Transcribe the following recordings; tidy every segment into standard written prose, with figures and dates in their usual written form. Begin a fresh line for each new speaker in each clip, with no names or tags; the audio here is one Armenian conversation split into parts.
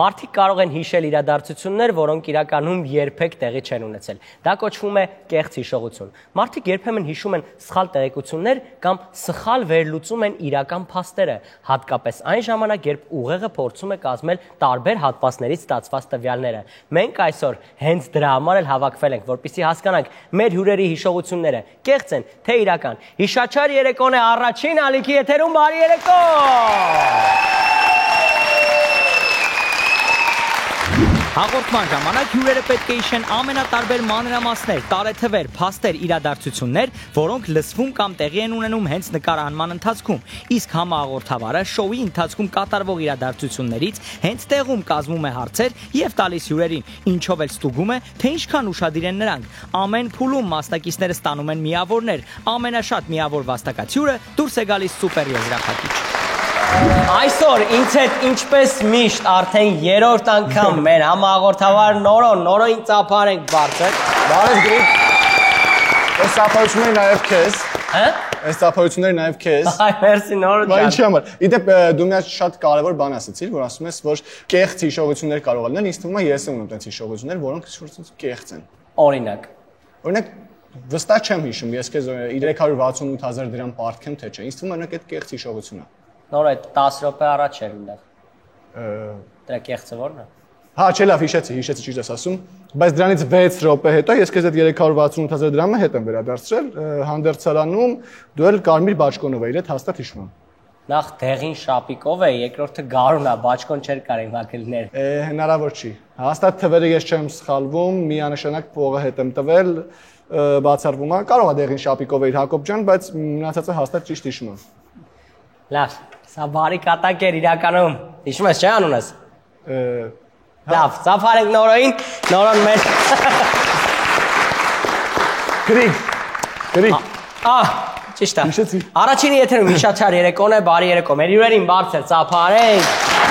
Մարդիկ կարող են հիշել իրադարձություններ, որոնք իրականում երբեք տեղի չեն ունեցել։ Դա կոչվում է կեղծ հիշողություն։ Մարդիկ երբեմն հիշում են սխալ տեղեկություններ կամ սխալ վերլուծում են իրական փաստերը, հատկապես այն ժամանակ, երբ ուղեղը փորձում է կազմել տարբեր հատվածներից ստացված տվյալները։ Մենք այսօր հենց դրա համար էլ հավաքվել ենք, որպեսզի հասկանանք մեր հյուրերի հիշողությունները կեղծ են, թե իրական։ Հիշաչար երեկոն է առաջին ալիքի եթերում, բարի երեկո։ Հաղորդման ժամանակ հյուրերը պետք է հիշեն ամենատարբեր մանրամասներ, տարեթվեր, փաստեր, իրադարձություններ, որոնք լսվում կամ տեղի են ունենում հենց նկարահանման ընթացքում։ Իսկ համահաղորդավարը շոուի ընթացքում կատարվող իրադարձություններից հենց տեղում կազմում է հարցեր եւ տալիս հյուրերին, ինչով էլ ստուգում է, թե ինչքան ուշադիր են նրանք։ Ամեն փուլում մասնակիցները ստանում են միավորներ, ամենաշատ միավոր վաստակացյուրը դուրս է գալիս սուպեր եզրափակիչ։ Այսօր ինձ հետ ինչպես միշտ արդեն երրորդ անգամ մեր համահաղորդավար Նորոն ծափարենք բարձր։
Բարև Գրիգ։ Այս ծափարությունները նաև քեզ։
Հա?
Այս ծափարությունները նաև քեզ։
Այ մերսի Նորոն ջան։
Ինչի համար։ Իդեպ դու մի շատ կարևոր բան ասացիր, որ ասում ես, որ կեղծ հիշողություններ կարող են լինել, ինձ թվում է ես եմ ունում այդպես հիշողություններ, որոնք շուտ կեղծ են։
Օրինակ
վստահ չեմ հիշում, ես քեզ 368,000 դրամ պարտքեմ թե չէ։ Ինձ թվում է օրինակ այդ կեղծ հիշողություն է։
Նոր այդ 10 րոպե առաջ էր այնտեղ։ Դրա կեղծը ո՞րն է։
Հա, չէ, լավ, հիշեցի, ճիշտ ես ասում, բայց դրանից 6 րոպե հետո ես քեզ այդ 368,000 դրամը հետ եմ վերադարձրել, հանդերձարանում դու էլ Կարմիր Բաճկոնով էիր, այդ հաստատ հիշում եմ։
Նախ դեղին շապիկով է, երկրորդը գարուն է, Բաճկոն չէր կարելի մակելներ։
Հնարավոր չի։ Հաստատ թվերը ես չեմ սխալվում, միանշանակ փողը հետ եմ տվել, բացառվում է, կարող է դեղին շապիկով էիր Հակոբ ջան, բայց մնացածը հաստատ ճիշտ հիշում եմ։
Լավ, սա բարի կատակ էր իրականում։ Հիշում ես, չէ՞ անունս։ Լավ, ծափարենք Նորոին, Նորոն մեր։
Գրիգ։
Ճիշտ է։
Հիշեցի։
Առաջին եթերում հիշաչար երեկոն է, բարի երեկո։ Մեր հյուրերին բարձր ծափարենք։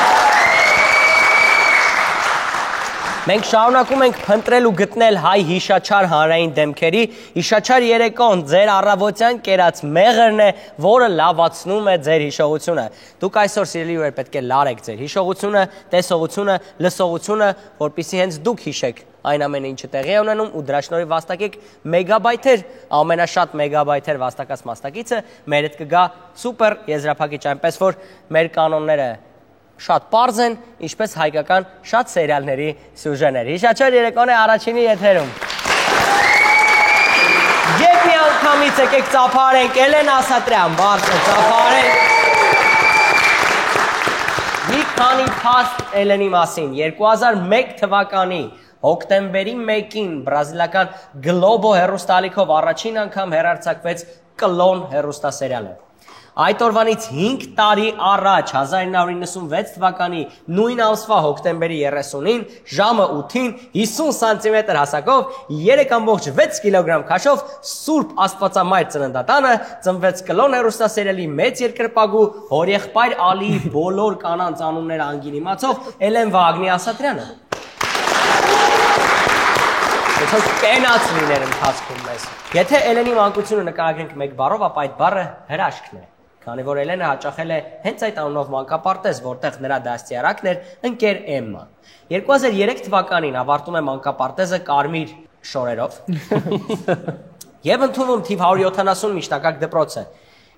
Մենք շարունակում ենք փնտրել ու գտնել հայ հիշաչար հանրային դեմքերի, հիշաչար երեկոն ձեր առավոտյան կերած մեղրն է, որը լավացնում է ձեր հիշողությունը։ Դուք այսօր սիրելի հյուրեր պետք է լարեք ձեր հիշողությունը, տեսողությունը, լսողությունը, որպեսզի հենց դուք հիշեք այն ամենը, ինչը տեղի է ունենում ու դրա շնորհիվ վաստակեք մեգաբայթեր, ամենաշատ մեգաբայթեր վաստակած մասնակիցը մեր հետ կգա սուպեր եզրափակիչ, այնպես որ մեր կանոնները շատ պարզ են, ինչպես հայկական շատ սերիալների սյուժեներ։ Հիշաչար երեկոն է առաջինի եթերում։ Եկ մի անգամից եկեք ծափարենք, Էլեն Ասատրյան, բարձր ծափարենք։ Մի քանի փաստ Էլենի մասին, 2001 թվականի հոկտեմբերի 1-ին բրազիլական Գլոբո հեռուստաալիքով առաջին անգամ հեռարձակվեց Կլոն հեռուստասերիալը։ Այդ օրվանից 5 տարի առաջ 1996 թվականի նույն ամսվա հոկտեմբերի 30-ին ժամը 8-ին 50 սանտիմետր հասակով 3.6 կիլոգրամ քաշով Սուրբ Աստվածամայր ծննդատանը ծնվեց Կլոն հեռուստասերիալի մեծ երկրպագու հորեղբայր Ալիի բոլոր կանանց անունները անգին իմացող Էլեն Վագնի Ասատրյանը։ Եթե կենաց լիներ ընթացքում մեզ։ Եթե Էլենի մանկությունը նկարագրենք մեկ բառով, ապա այդ բառը հրաշքն է։ Քանի որ Էլենը հաճախել է հենց այդ անունով մանկապարտեզ, որտեղ նրա դաստիարակն էր ընկեր Էմման։ 2003 թվականին ավարտում է մանկապարտեզը կարմիր շորերով եւ ընդունում թիվ 170 միջնակարգ դպրոցը։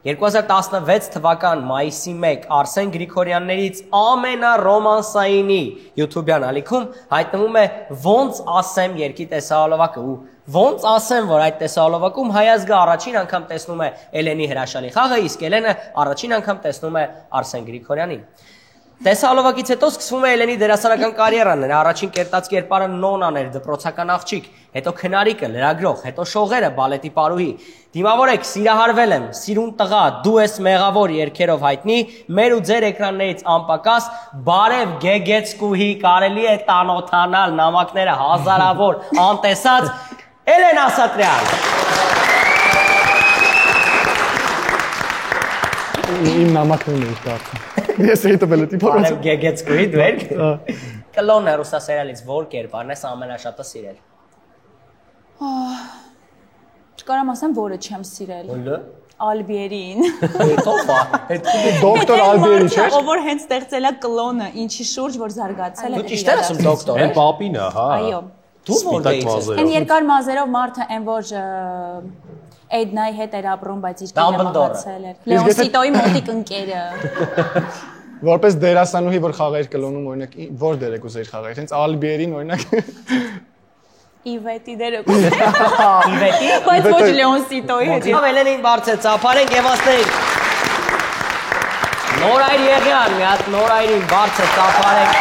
2016 թվական մայիսի 1 Արսեն Գրիգորյաններից ամենառոմանսայինի YouTube-յան ալիքում հայտնվում է Ոնց ասեմ երգի տեսահոլովակը ու ոնց ասեմ, որ այդ տեսահոլովակում հայազգը առաջին անգամ տեսնում է Էլենի հրաշալի խաղը, իսկ Էլենը առաջին անգամ տեսնում է Արսեն Գրիգորյանին։ Տեսահոլովակից հետո սկսվում է Էլենի դերասանական կարիերան, նրա առաջին կերտած կերպարը Նոնան էր, դպրոցական աղջիկ, հետո քնարիկը, լրագրող, հետո շողերը, բալետի պարուհի։ Դիմավորեք, սիրահարվել եմ, սիրուն տղա, դու ես մեղավոր երգերով հայտնի, մեր ու ձեր էկրաններից անպակաս, բարև գեգեցկուհի, կարելի է տանոթանալ նամակները հազարավոր, անտեսած, Էլեն Ասատրյան։
Իմ նամակներն էի կարծում։ Ես էի տվել էի փորձ։
Բարև գեգեցկուհի, դու եք։ Կլոն հեռուստասերիալից որ կերպարն ես ամենաշատը սիրել։
Չկարամ ասեմ, որը չեմ սիրել։
Ո՞րը։
Ալբերին։
Տոփա, այդ
Դոկտոր Ալբերի չէ։
Ով որ հենց ստեղծել է կլոնը, ինչի շուրջ որ զարգացել է։
Դու ճիշտ ես ասում դոկտոր։
Այն պապին է, հա։
Այո։
Դու որտե՞ղ ես։
Այն երկար մազերով մարդը այն որ Էդնայի հետ էր ապրում, բայց իր կինը մահացել էր։ Լեոնսիտոյի մոտիկ ընկերը։
Որպես դերասանուհի որ խաղեր կլոնում օրինակ որ դեր եք ուզեիր խաղալ։ Հենց Ալբերին օրինակ
Իվետի դերը կուզեի։
Իվետի։
Բայց ոչ Լեոնսիտոյի հետ։
Ով Էլենին բարձր ծափարենք եւ ասենք Նորայր Եղյան, մի հատ Նորայրին բարձր ծափարենք։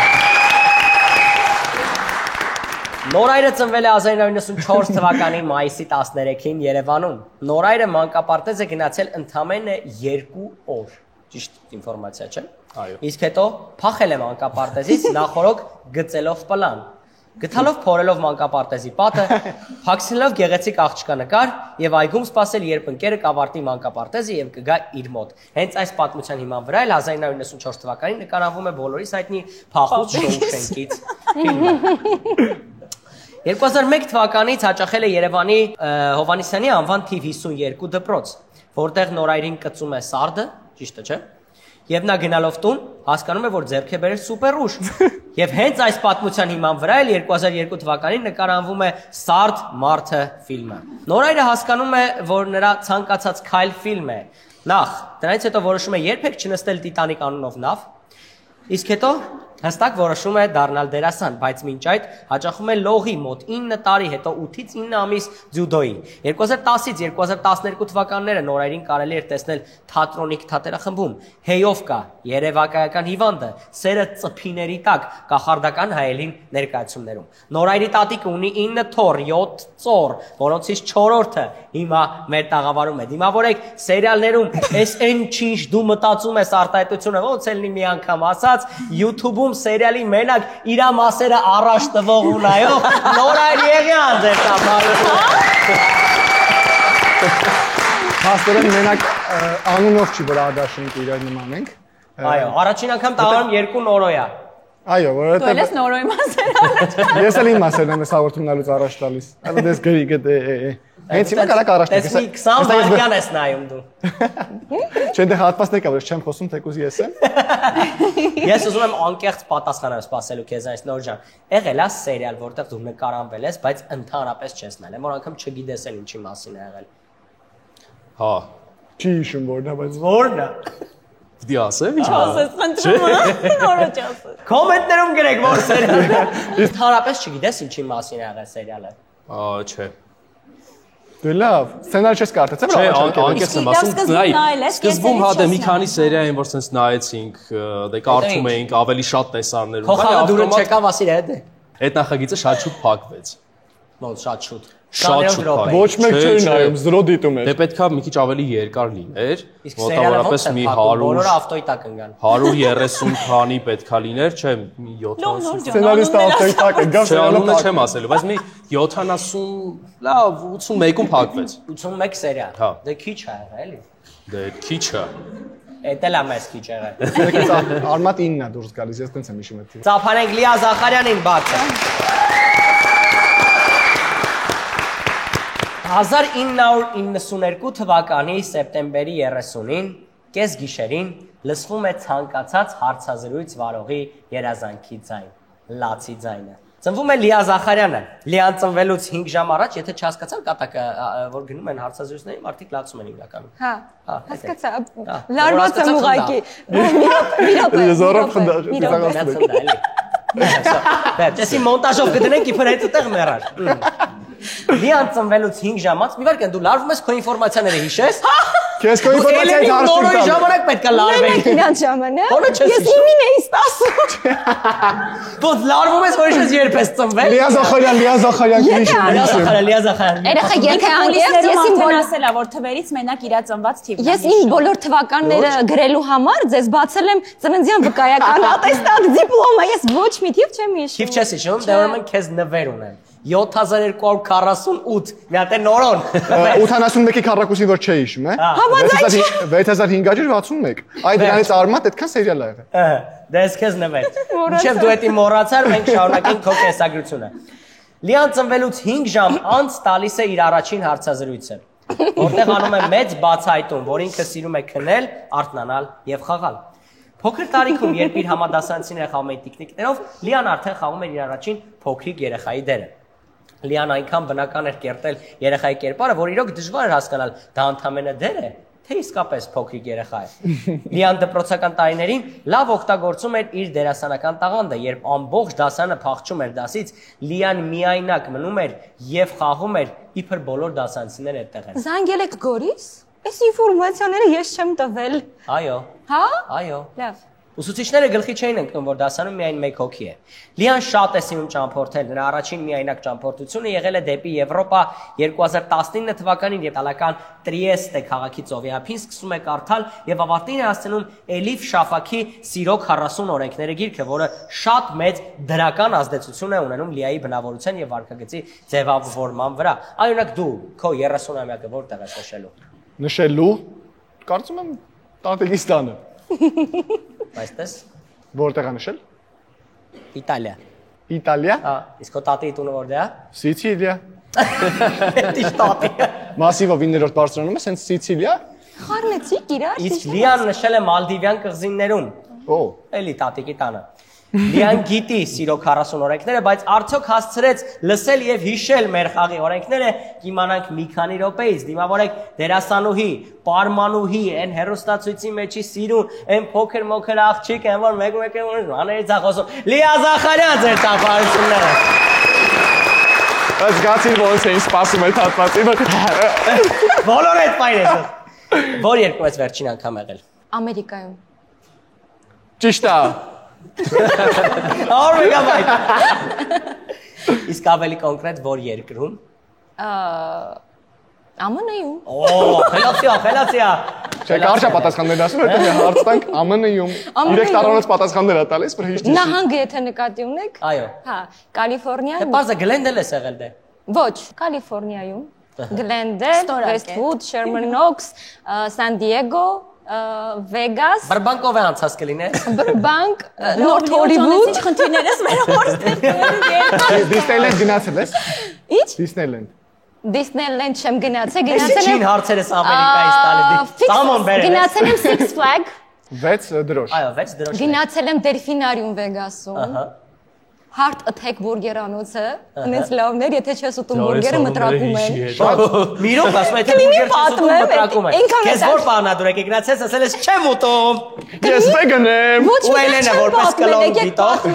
Նորայրը ծնվել է 1994 թվականի մայիսի 13-ին Երևանում։ Նորայրը մանկապարտեզ է գնացել ընդամենը 2 օր։ Ճիշտ ինֆորմացիա չէ։
Այո։
Իսկ հետո փախել է մանկապարտեզից նախորոք գծելով պլան։ Գտալով փորելով մանկապարտեզի պատը, փակցնելով գեղեցիկ աղջկա նկար եւ այգում սպասել, երբ ընկերը կավարտի մանկապարտեզը եւ կգա իր մոտ։ Հենց այս պատմության հիման վրա էլ 1994 թվականին նկարահանվում է բոլորիս հայտնի Փախուստ Շոուշենկից ֆիլմը։ 2001 թվականից հաճախել է Երևանի Հովհաննիսյանի անվան թիվ 52 դպրոց, որտեղ Նորայրին կծում է սարդը, ճիշտ է, չէ՞։ Եվ նա գնալով տուն հասկանում է, որ ձեռք է բերել սուպեր ուժ։ Եվ հենց այս պատմության հիման վրա էլ 2002 թվականին նկարահանվում է Սարդ մարդը ֆիլմը։ Նորայրը հասկանում է, որ նրա ցանկացած քայլ ֆիլմ է։ Նախ, դրանից հետո որոշում է երբեք չնստել Տիտանիկ անունով նավ, իսկ հետո հստակ որոշում է դառնալ դերասան, բայց մինչ այդ հաճախում է լողի մոտ 9 տարի, հետո 8-ից 9 ամիս ձյուդոյի։ 2010-ից 2012 թվականները Նորայրին կարելի էր տեսնել թատրոնիկ թատերախմբում, Հեյով կա, Երևակայական հիվանդը, Սերը ծփիների տակ, կախարդական հայելին ներկայացումներում։ Նորայրի տատիկը ունի 9 թոռ, 7 ծոր, որոնցից 4-րդը հիմա մեր տաղավարում է։ Դիմավորեք սերիալներում, այս այն ինչ դու մտածում ես արտահայտությունը, ոնց էլ մի անգամ ասած, YouTube-ում սերիալի մենակ իրա մասերը առաջ տվող ու նայող Նորայր Եղյան ձեր տապարում։
Հաստորեն մենակ անունով չի որ ադաշինք իրար նման ենք։
Այո, առաջին անգամ տաղարում 2 նորոյա։
Այո,
Դու
որովհետև
ես նորոյի մասերը առաջ։
ես էլ իմ մասերն եմ այս հաղորդումնալուց առաջ տալիս։ Այո, դες գրի գտե։ Հենց հիմա կարա առաջ տես։
Դες մի 20 վայրկյան ես նայում դու։
Չէ, դե հատվածն եկա, որ չեմ խոսում, թեկուզ ես եմ։
Ես ուզում եմ անկեղծ պատասխանել սպասելու քեզ այս նոր ջան։ Եղել է սերիալ, որտեղ դու նկարանվել ես, բայց ընդհանրապես չես նայել, որ անգամ չգիտես էլ ինչի մասին է եղել։
Հա։
Չի հիշում որն է, բայց
Որն է։
Պիտի ասեմ ինչ։
Ասես խնդրում եմ, նորոջ ասես։
Կոմենտներում գրեք որ սերիալը։ Ընդհանրապես չգիտես ինչի մասին է եղել սերիալը։
Չէ։
դու լավ, սցենար չես կարդացել,
Չէ,
որ
անկեղծ եմ ասում, սկզբում հա մի քանի սերիա են որ sense նայեցինք, դե կարդում էինք ավելի շատ տեսարներ ու
Խոխալը դուրը չեկավ ասիր հետ։
այդ նախագիծը շատ շուտ փակվեց։
Ոնց շատ շուտ։
Շատ շուտ փակվեց։
ոչ մեկ չէր նայում, զրո դիտում էր։
Դե պետքա մի քիչ ավելի երկար լիներ,
Իսկ սերիալը
մոտավորապես մի 100
բոլորը ավտոյի տակ ընկան։
130 քանի պետքա լիներ, չէ, մի 70։
Սցենարիստը ավտոյտակ է, գավ
Չէ,
սերիալը
անունը չեմ ասելու, բայց մի 70, լավ, 81-ում փակվեց։
81 սերիալ։
Հա։
Դե քիչ է եղել, էլի։
Դե քիչ է։
Էդ էլ է մեծ քիչ եղել։
Արմատ 9-ն է դուրս գալիս, ես տենց եմ հիշում այդ։
Ծափանենք Լիա Զախարյանին բացը։ 1992 թվականի սեպտեմբերի 30-ին կես գիշերին լսվում է ցանկացած հարցազրույց վարողի երազանքի ձայն, լացի ձայնը։ Ծնվում է Լիա Զախարյանը։ Լիան ծնվելուց 5 ժամ առաջ, եթե չհասկացան կատակը, որ գնում են հարցազրույցների, մարդիկ լացում են հիմնականում։
Հա,
Հա,
հասկացա։ Լարված եմ ուղակի։
Զորով
Միացնდა էլի։ Բայց էսի մոնտաժով կդնենք իբր հետ այդտեղ մեռար։ Լիան ծնվելուց 5 ժամից, մի վարքան դու լարվում ես քո ինֆորմացիաները հիշես։
Քեզ քո ինֆորմացիայի հարցում
նորոյի
տամ։
ժամանակ պետք է լարվեի։
Իրանց ժամանակ։
Որը չես
Ես
հիշում։
իմին էի ստասում։
Դու լարվում ես, որ ես երբ ես ծնվել։
Լիա Զախարյան
Լիա
քիչ։
Զախարյան, Լիա Զախարյան։
Երեխա եթե անկեղծ ես իմ բոլոր ասելա, որ թվերից մենակ իրա ծնված թիվն է։
Ես իմ բոլոր թվականները գրելու համար ձեզ բացել եմ ծննդյան վկայական ատեստատ դիպլոմը, ես ոչ մի թիվ չեմ հիշում։
Քիչ չես հիշում, դե ուրեմն քեզ նվեր ունեմ։ 7248, մի հատ է նորոն։
81-ի քառակուսին որ չէի հիշում, է։ 6561։ Այդ դրանից արմատ այդքան սերիալ ա եղել։
Ահա, դե ես քեզ նվեր։ Մինչև դու էդի մոռացար, մենք շարունակենք քո կեսագրությունը։ Լիան ծնվելուց 5 ժամ անց տալիս է իր առաջին հարցազրույցը։ որտեղ անում է մեծ բացահայտում, որ ինքը սիրում է քնել, արթնանալ եւ խաղալ։ Փոքր տարիքում, երբ իր համադասարանցիները խաղում էին տիկնիկներով, Լիան արդեն խաղում էր իր առաջին փոքրիկ երեխայի դերը։ Լիան այնքան բնական էր կերտել երեխայի կերպարը, որ իրոք դժվար էր հասկանալ, դա ընդամենը դեր է, թե իսկապես փոքրիկ երեխա է։ Լիան դպրոցական տարիներին լավ օգտագործում էր իր դերասանական տաղանդը, երբ ամբողջ դասարանը փախչում էր դասից, Լիան միայնակ մնում էր եւ խաղում էր, իբր բոլոր դասարանցիները այդտեղ են։
Զանգել եք Գորիս։ Այս ինֆորմացիաները ես չեմ տվել։
Այո։
Հա։
Այո։
Լավ։
Ուսուցիչները գլխի չէին ընկնում, որ դասանում միայն մեկ հոգի է։ Լիան շատ է սիրում ճամփորդել, նրա առաջին միայնակ ճամփորդությունը եղել է դեպի Եվրոպա 2019 թվականին, երբ իտալական Տրիեստե քաղաքի ծովիափին սկսում է կարդալ եւ ավարտին է հասցնում Էլիֆ Շաֆակի Սիրո 40 օրենքները գիրքը, որը շատ մեծ դրական ազդեցություն է ունենում Լիայի բնավորության եւ վարքագծի ձևավորման վրա։ Այօնակ դու քո 30-ամյակը որտեղ ես նշելու։
Նշելու, կարծում եմ Տաթեկիստանը։
Այստես
Որտեղ է նշել։
Իտալիա։
Իտալիա։
Հա, իսկ քո տատի տունը որտեղ է։
Սիցիլիա։
Դի տատի։
Մասիվով 9-րդ բարձրանում է, սենց Սիցիլիա։
Խառնեցիք իրար։
Իսկ Լիան նշել է Մալդիվյան կղզիներում։
Օ։
Էլի տատիկի տանը։ Լիան գիտի Սիրո 40 օրենքները, բայց արդյոք հասցրեց լսել եւ հիշել մեր խաղի օրենքները, կիմանանք մի քանի րոպեից։ Դիմավորեք դերասանուհի, պարմանուհի, այն հերոստացույցի մեջի սիրուն, այն փոքր մոքր աղջիկ, այն որ մեկ-մեկ է աներից ախոսում։ Լիա Զախարյան ձեր տապարությունները։
Բայց գացին ոնց էին սպասում այդ հատվածի։
Բոլորը այդ պայն է։ Որ երկու ես վերջին անգամ եղել։
Ամերիկայում։
Ճիշտ է։
Or մեգաբայթ։ Իսկ ավելի կոնկրետ որ երկրում։
ԱՄՆ-ում։
Օ, խելացիա։
Չէ, կարճ է պատասխաններ ասում, հետո հարց տանք ԱՄՆ-ում։ Իրեք տարոնոց պատասխաններ է տալիս, որ հիշ։
Նահանգը եթե նկատի ունեք։
Այո։
Հա, Կալիֆոռնիա։
Դե բարձը Գլենդել ես եղել դե։
Ոչ, Կալիֆոռնիայում։ Գլենդել, Վեսթվուդ, Շերման Օքս, Սան Դիեգո, Վեգաս,
Բրբանկով է անցած կլինե։
Բրբանկ, Նորթ Հոլիվուդ։
Ինչ խնդիրներ ես մեր հորստել։
Դիսնեյլենդ գնացել ես։
Ինչ։
Դիսնեյլենդ։
Դիսնեյլենդ չեմ գնացել,
Ես
գնացել
ինչին
եմ։
հարցերս Ամերիկայից տալի։ Սամոն բերել։
Գնացել եմ Six Flag։
6 դրոշ։
Այո, 6 դրոշ։
Գնացել եմ Դելֆինարիում Վեգասում։
Ահա։
Heart Attack բուրգերանոցը, այնպես լավներ, եթե չես ուտում բուրգերը մտրակում են։
Մի րոպե, ասում եթե բուրգեր չես ուտում մտրակում են։
Ինքան
Քեզ որ բանադուր եք գնացես, ասել ես չեմ ուտում։
Ես վեգան եմ։
Ու Էլենը որպես կլոն դիտող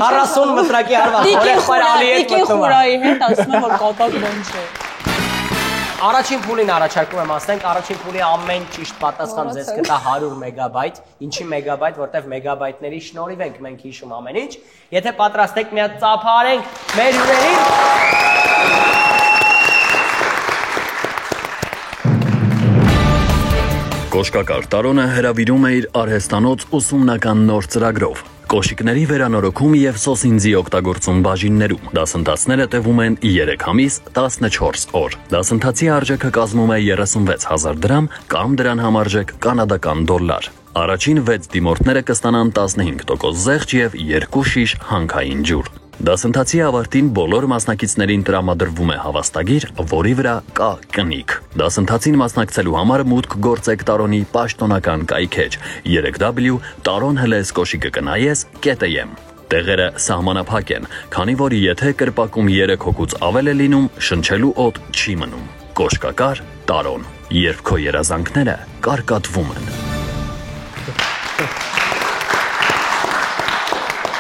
40 մտրակի հարված, օրենքներ ալի հետ մտնում։
Խորայի հետ ասում եմ որ կատակ բան չէ։
Առաջին փուլին առաջարկում եմ ասենք, առաջին փուլի ամեն ճիշտ պատասխան ձեզ կտա 100 մեգաբայթ, ինչի մեգաբայթ, որտեղ մեգաբայթների շնորհիվ ենք մենք հիշում ամեն ինչ։ Եթե պատրաստ եք, մի հատ ծափարենք մեր հյուրերին։
Կոշկակար Տարոնը հրավիրում է իր արհեստանոց ուսումնական նոր ծրագրով։ Կոշիկների վերանորոգում եւ սոսինձի օգտագործում բաժիններում։ Դասընթացները տևում են 3 ամիս 14 օր։ Դասընթացի արժեքը կազմում է 36,000 դրամ կամ դրան համարժեք կանադական դոլար։ Առաջին 6 դիմորդները կստանան 15% զեղչ եւ 2 շիշ հանքային ջուր։ Դասընթացի ավարտին բոլոր մասնակիցներին տրամադրվում է հավաստագիր, որի վրա կա կնիկ։ Դասընթացին մասնակցելու համար մուտք գործեք Տարոնի պաշտոնական կայքեջ 3w.taron-koshikke.am։ Տեղերը սահմանափակ են, քանի որ եթե կրպակում 3 հոգուց ավել է լինում, շնչելու օդ չի մնում։ Կոշկակար Տարոն, երբ քո երազանքները կարկատվում են։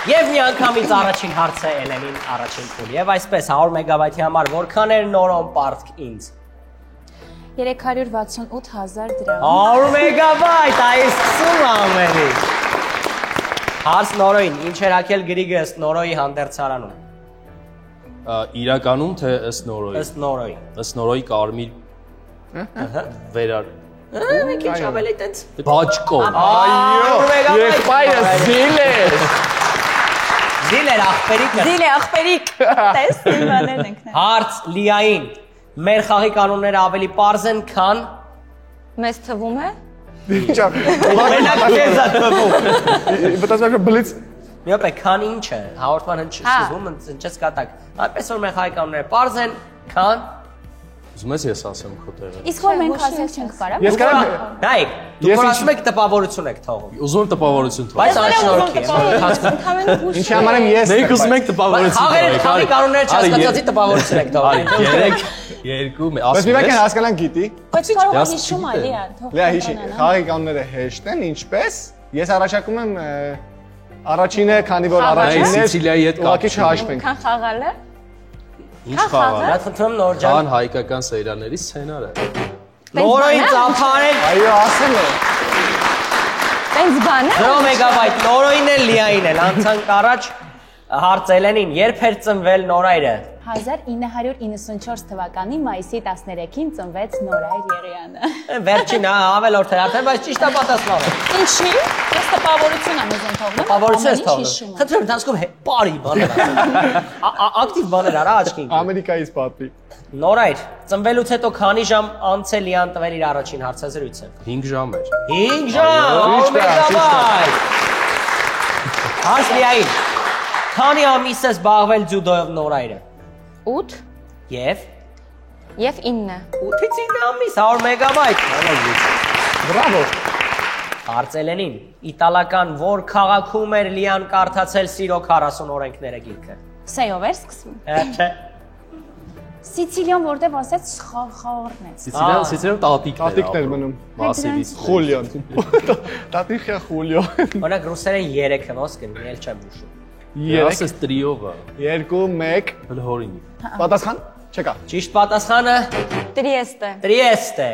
Եվ մի անգամից առաջին հարցը Էլենին առաջին փուլ։ Եվ այսպես 100 մեգաբայթի համար որքան էր նորոն պարտք ինձ։
368,000 դրամ։
100 մեգաբայթ, այս սկսում ամենի։ Հարց Նորոյին, ինչ էր հակել գրիգը ըստ Նորոյի հանդերձարանում։
Իրականում թե ըստ Նորոյի։
Ըստ Նորոյի։
Ըստ Նորոյի կարմիր վերար։
Մեկ ինչ ավելի տենց։
Բաճկով։
Այո, եղբայրը զիլ է։
Զիլ էր աղբերիկը։
Զիլ է աղբերիկ։ Տես բաներն ենք։
Հարց Լիային, մեր խաղի կանոնները ավելի պարզ են, քան
Մեզ թվում է։
Ինչա։
մենակ քեզ է թվում։
Մտածում եմ բլից։
Մի օպե, քան ինչ է, հաղորդման սկզբում ընչեց կատակ։ Այնպես որ մեր խաղի կանոնները պարզ են, քան
Ուզում ես ես ասեմ քո տեղը։
Իսկ որ մենք ասենք չենք կարող։
Ես կարամ
Նայեք, դուք ասում եք տպավորություն եք թողում։
Ուզում եմ տպավորություն թողել։
Բայց անշնորհքի եմ։
Ինչի համար եմ ես։
Մենք ուզում ենք տպավորություն
Խաղերը խաղի կանոնները չհասկացածի տպավորություն եք թողում։
3 2
Բայց մի բան հասկանան գիտի։
Բայց կարող է հիշում այ Լիա, թող։
Լիա հիշի, խաղի կանոնները հեշտ են, ինչպես ես առաջարկում եմ առաջինը, քանի որ առաջինն է,
Սիցիլիայի հետ
ուղղակի չհաշվենք։
Քան խաղալը։
Ինչ խաղալ։
Դա խնդրում նոր ջան։
Կան հայկական սերիալների սցենար է։
Նորային ծափարել
Այո, ասեմ է։
Տենց բան է։
0 մեգաբայթ նորոյին էլ լիային էլ անցանք առաջ հարց Էլենին երբ էր ծնվել Նորայրը
1994 թվականի մայիսի 13-ին ծնվեց Նորայր Եղյանը։
Վերջին ավելորդ է արդեն բայց ճիշտ է պատասխանը
Ինչի՞։ Ես տպավորություն եմ ուզում թողնել։
Տպավորություն ես թողնում Խնդրեմ դասկում բարի բաներ ակտիվ բաներ արա աչքին
Ամերիկայից պատվի
Նորայր ծնվելուց հետո քանի ժամ անցել Լիան տվել իր առաջին հարցազրույցը
5 ժամ էր
5 ժամ մեգաբայթ Հարց Լիային Քանի ամիս է զբաղվել ձյուդոյով Նորայրը
8
Եվ
9
8-ից 9 ամիս 100 մեգաբայթ
Բրավո
Հարց Էլենին իտալական որ քաղաքում էր Լիան կարդացել Սիրո 40 օրենքները գիրքը
Սեյով էր սկսվում։
Չէ
Սիցիլիան որտեվ ասեց խաղորնեց։
Սիցիլիան
Տատիկներ մնում
Մասիվից
Խուլիոն Տատիխյա Խուլիո
Օրինակ ռուսերեն 3-ը ոսկն էլ չեմ հուշում
3
Ասես տրիովը
2 1
հորինի
Պատասխան չկա
Ճիշտ պատասխանը
Trieste
Trieste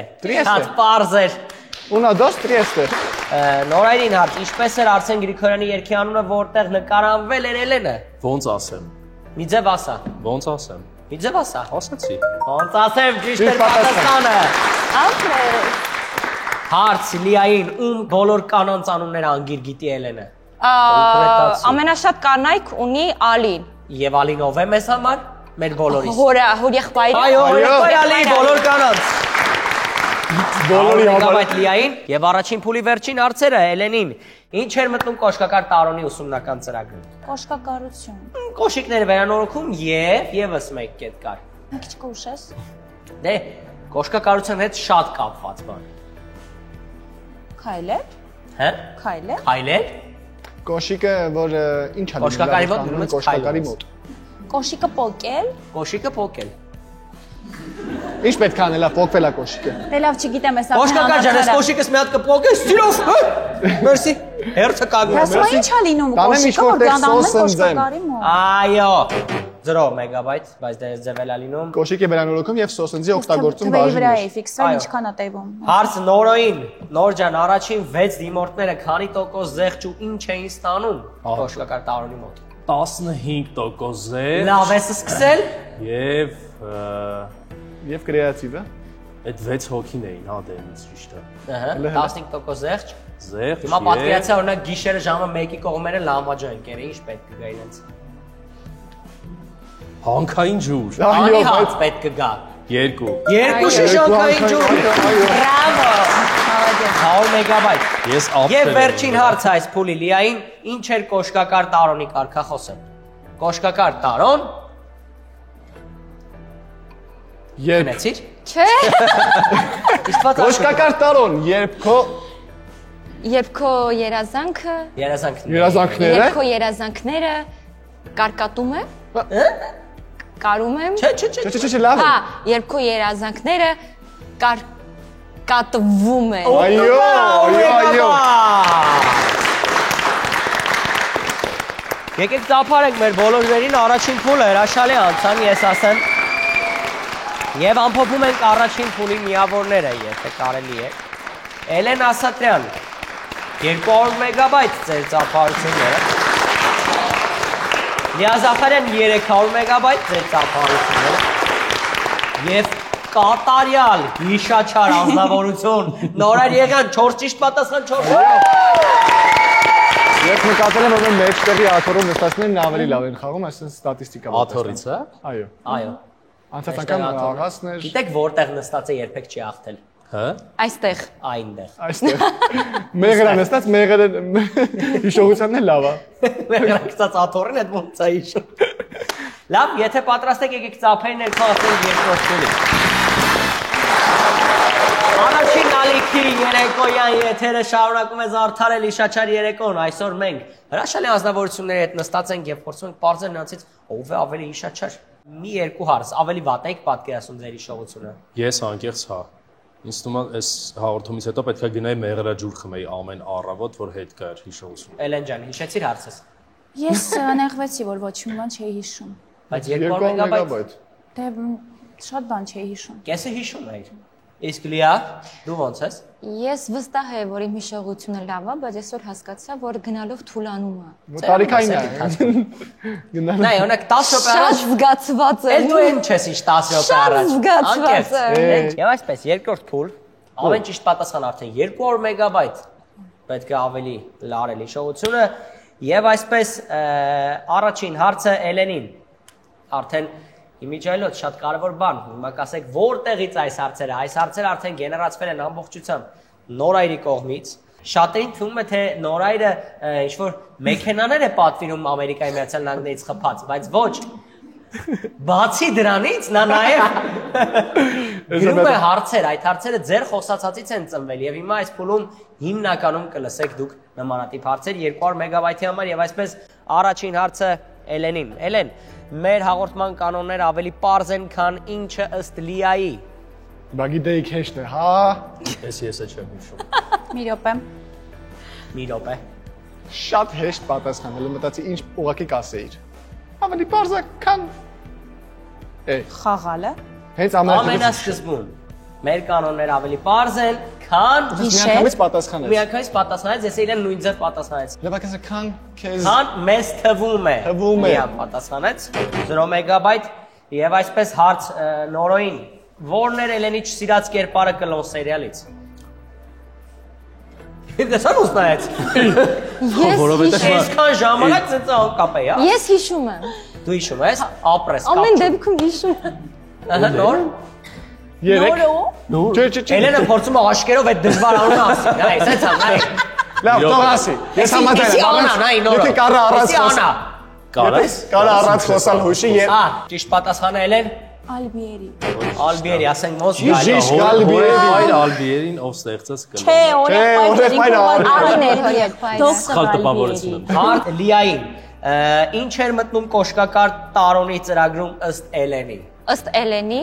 Շատ պարզ էր
1-2 Trieste
Նորայրին հարց ինչպես էր Արսեն Գրիգորյանի երգի անունը որտեղ նկարահանվել էր Էլենը
Ոնց ասեմ
Մի ձև ասա
Ոնց ասեմ
Մի ձև ասա
Ասացի
Ոնց ասեմ ճիշտ էր պատասխանը
Ապրես
Հարց Լիային ում բոլոր կանանց անունները անգիր գիտի Էլենը
Ամենաշատ կանայք ունի Ալին
Եվ Ալինով է մեզ համար մեր բոլորիս
հոր եղբայրը
Այո Ալի բոլոր կանանց
Բոլորի համար
Այդ Լիային եւ առաջին փուլի վերջին հարցերը Էլենին ինչ էր մտնում Կոշկակար Տարոնի ուսումնական ծրագրում
Կոշկակարություն։
Կոշիկները վերանորոգում եւ եւս մեկ կետ կար
Մի քիչ կուշես։
Դե կոշկակարության հետ շատ կապված բան
Քայլեր։
Հա
Քայլեր։
Քայլեր
Կոշիկը որ ինչ ա
Կոշկակարի մոտ դնում ես
Կոշկակարի մոտ
Կոշիկը պոկել։
Կոշիկը փոկել
Ինչ պետք է անելա փոկվելա կոշիկը
Դե լավ չգիտեմ էս
Կոշկակար ջան ես կոշիկս մի հատ կփոկես սիրով Մերսի հերթը կագնում
Հասու ինչ ա լինում կոշիկը որ գանդանում է կոշկակարի մոտ։
Այո 0 մեգաբայթ բայց դե ձևելա լինում
Կոշիկի վերանորոգում եւ սոսնձի օգտագործում
Թվերի վրա է
բաժին
ֆիքսվել ինչքան է տևում։
Հարց նորոին նոր ջան առաջին 6 դիմորդները քանի տոկոս զեղչ ու ինչ էին ստանում Կոշկակար Տարոնի մոտ
15% զեր
Լավ ես սկսել
եւ կրեատիվը
Այդ 6 հոգին էին հա դերից ճիշտ է
Ահա 15% զեղչ
Զեղչ
Հիմա պատկերացա օրինակ գիշերը ժամը 1-ի կողմերը լամաջանք էր ինչ պետք կգա իրենց
Հանքային ջուր
Անի հաց պետք կգա
2
Երկու շիշանքային ջուր Բրավո 100 մեգաբայթ
Ես
Եվ վերջին հարցը այս փուլի Լիային ինչ էր Կոշկակար Տարոնի կարգախոսը Կոշկակար Տարոն
Երբ
Գնացիր
Չէ
Կոշկակար Տարոն
Երբ քո երազանքը
Երազանքները
երազանքները
Երբ քո երազանքները կարկատում է Կարում եմ
Չէ լավ
Հա երբ քո երազանքները կարկատվում է
Այո
Եկեք ծափարենք մեր բոլորներին առաջին փուլը հրաշալի անցան ես ասեմ Եվ ամփոփում ենք առաջին փուլի միավորները, եթե կարելի է։ Էլեն Ասատրյան 200 մեգաբայթ ձեր ծափարությունները։ Լիա Զաֆարյան 300 մեգաբայթ ձեր ծափարությունները։ Եվ կատարյալ հիշաչար անձնավորություն Նորայր Եղյան 4 ճիշտ պատասխան 4։
Ես նկատել եմ որ մեջտեղի աթոռում նստածներն ավելի լավ են խաղում, այսինքն ստատիստիկա։
Աթոռից է
Այո։
Այո։
Անցածական աղացներ։
Գիտեք որտեղ նստած է երբեք չի աղթել։
Հա
Այստեղ
Այնտեղ։
Այստեղ։ Մեղրը նստած, մեղրը հիշողությանն է լավ է։
Մեղրակցած աթոռին այդ ոնց է հիշում։ Լավ, եթե պատրաստ եք, եկեք ծափերի ներկայացնենք երկրորդ փուլին։ Առաջին ալիքի երեկոյան եթերը շարունակում է զարդարել իշաչար երեկոն, այսօր մենք հրաշալի անձնավորությունների հետ նստած ենք եւ փորձում ենք բարձր նրանցից ով է ավելի իշաչար։ Մի երկու հարց, ավելի վատ եք պատկերացնում ձեր հիշողությունը։
Ես անկեղծ հա։ Ինձ թվում է այս հաղորդումից հետո պետք է գնայի մեղրաջուր խմեի ամեն առավոտ, որ հետ գար հիշողությունը։
Էլեն ջան, հիշեցիր հարցս։
Ես նեղվեցի, որ ոչ մի բան չէի հիշում։
Բայց 2 մեգաբայթ։
Դե շատ բան չէի հիշում։
Կեսը հիշում էիր։ Իսկ Լիա, դու ո՞նց ես։
Ես վստահ եմ, որ իմ հիշողությունը լավ է, բայց այսօր հասկացա, որ գնալով թուլանում է։
Տարիքային է։
Նայ, օրինակ 10 րոպե առաջ
Շատ զգացված եմ։
էլ դու են չես իշ 10 րոպե առաջ։
Զգացված եմ։
Եվ այսպես, երկրորդ փուլ, ամեն ճիշտ պատասխան արդեն 200 մեգաբայթ։ Պետք է ավելի լարել հիշողությունը, եւ այսպես առաջին հարցը Էլենին։ Արդեն Իմիջայլոց շատ կարևոր բան, հիմա կասեք որտեղից այս հարցերը արդեն գեներացվել են ամբողջությամբ Նորայրի կողմից։ Շատերին թվում է թե Նորայրը ինչ-որ մեքենաներ է պատվիրում Ամերիկայի Միացյալ Նահանգներից խփած, բայց ոչ։ Բացի դրանից նա նաև գրում է հարցեր, այդ հարցերը ձեր խոսացածից են ծնվել եւ հիմա այս փուլում հիմնականում կլսեք դուք նմանատիպ հարցեր 200 մեգաբայթի համար եւ այսպես առաջին հարցը Էլենին։ Էլեն, մեր հաղորդման կանոնները ավելի պարզ են, քան ինչը ըստ Լիայի։
Բա գիտեիք հեշտ է, հա։
Ես չեմ հիշում։
Մի րոպե։
Մի րոպե։
Շատ հեշտ պատասխանել, մտածի ինչ ուղակի կասեիր։ Ավելի պարզ է, քան
Խաղալը։
հենց
Ամենասկզբում մեր կանոնները ավելի պարզ են, քան
միանգամից պատասխանես։
միանգամից պատասխանեց, ես իրեն նույն ձև պատասխանեց։
Լավակեսը քան քեզ
Քան մեզ թվում է։
Թվում է։
Միան պատասխանեց 0 մեգաբայթ եւ այսպես հարց Նորոյին, որն էր Էլենի չսիրած կերպարը կլոն սերիալից։ Դեսան ուզնայեց։
Որովհետեւ
Այսքան ժամանակ ծեծա անկապ է, հա։
Ես հիշում եմ։
Դու հիշում ես, ապրես կապ։
Ամեն դեպքում հիշում եմ։
Ահա նոր։
3 Չէ։
Էլենը փորձում է աշկերով այդ դժվար անունը ասի։ Նայ, սենց ա, նայ։
Լավ, թող ասի։ Ես համաձայն եմ։
Նայ, նոր։
Եթե կարա առած
Անա։
կարես։
Կարա առած խոսալ հուշի եւ
Ահա, ճիշտ պատասխանը Էլեն։
Ալբիերի։
Ալբիերի, ասենք ոնց
Ժիշ
գալի։
Գալբիերի։
Այր Ալբիերին ով ստեղծած կլոր։
Չէ, օրեղպայրը։
Արիներ հորիակփայրը։
Սխալ տպավորություն եմ։
Հարց Լիային։ Ինչ էր մտնում կոշկակար տարոնի ծրագրում ըստ Էլենի։
Ըստ Էլենի,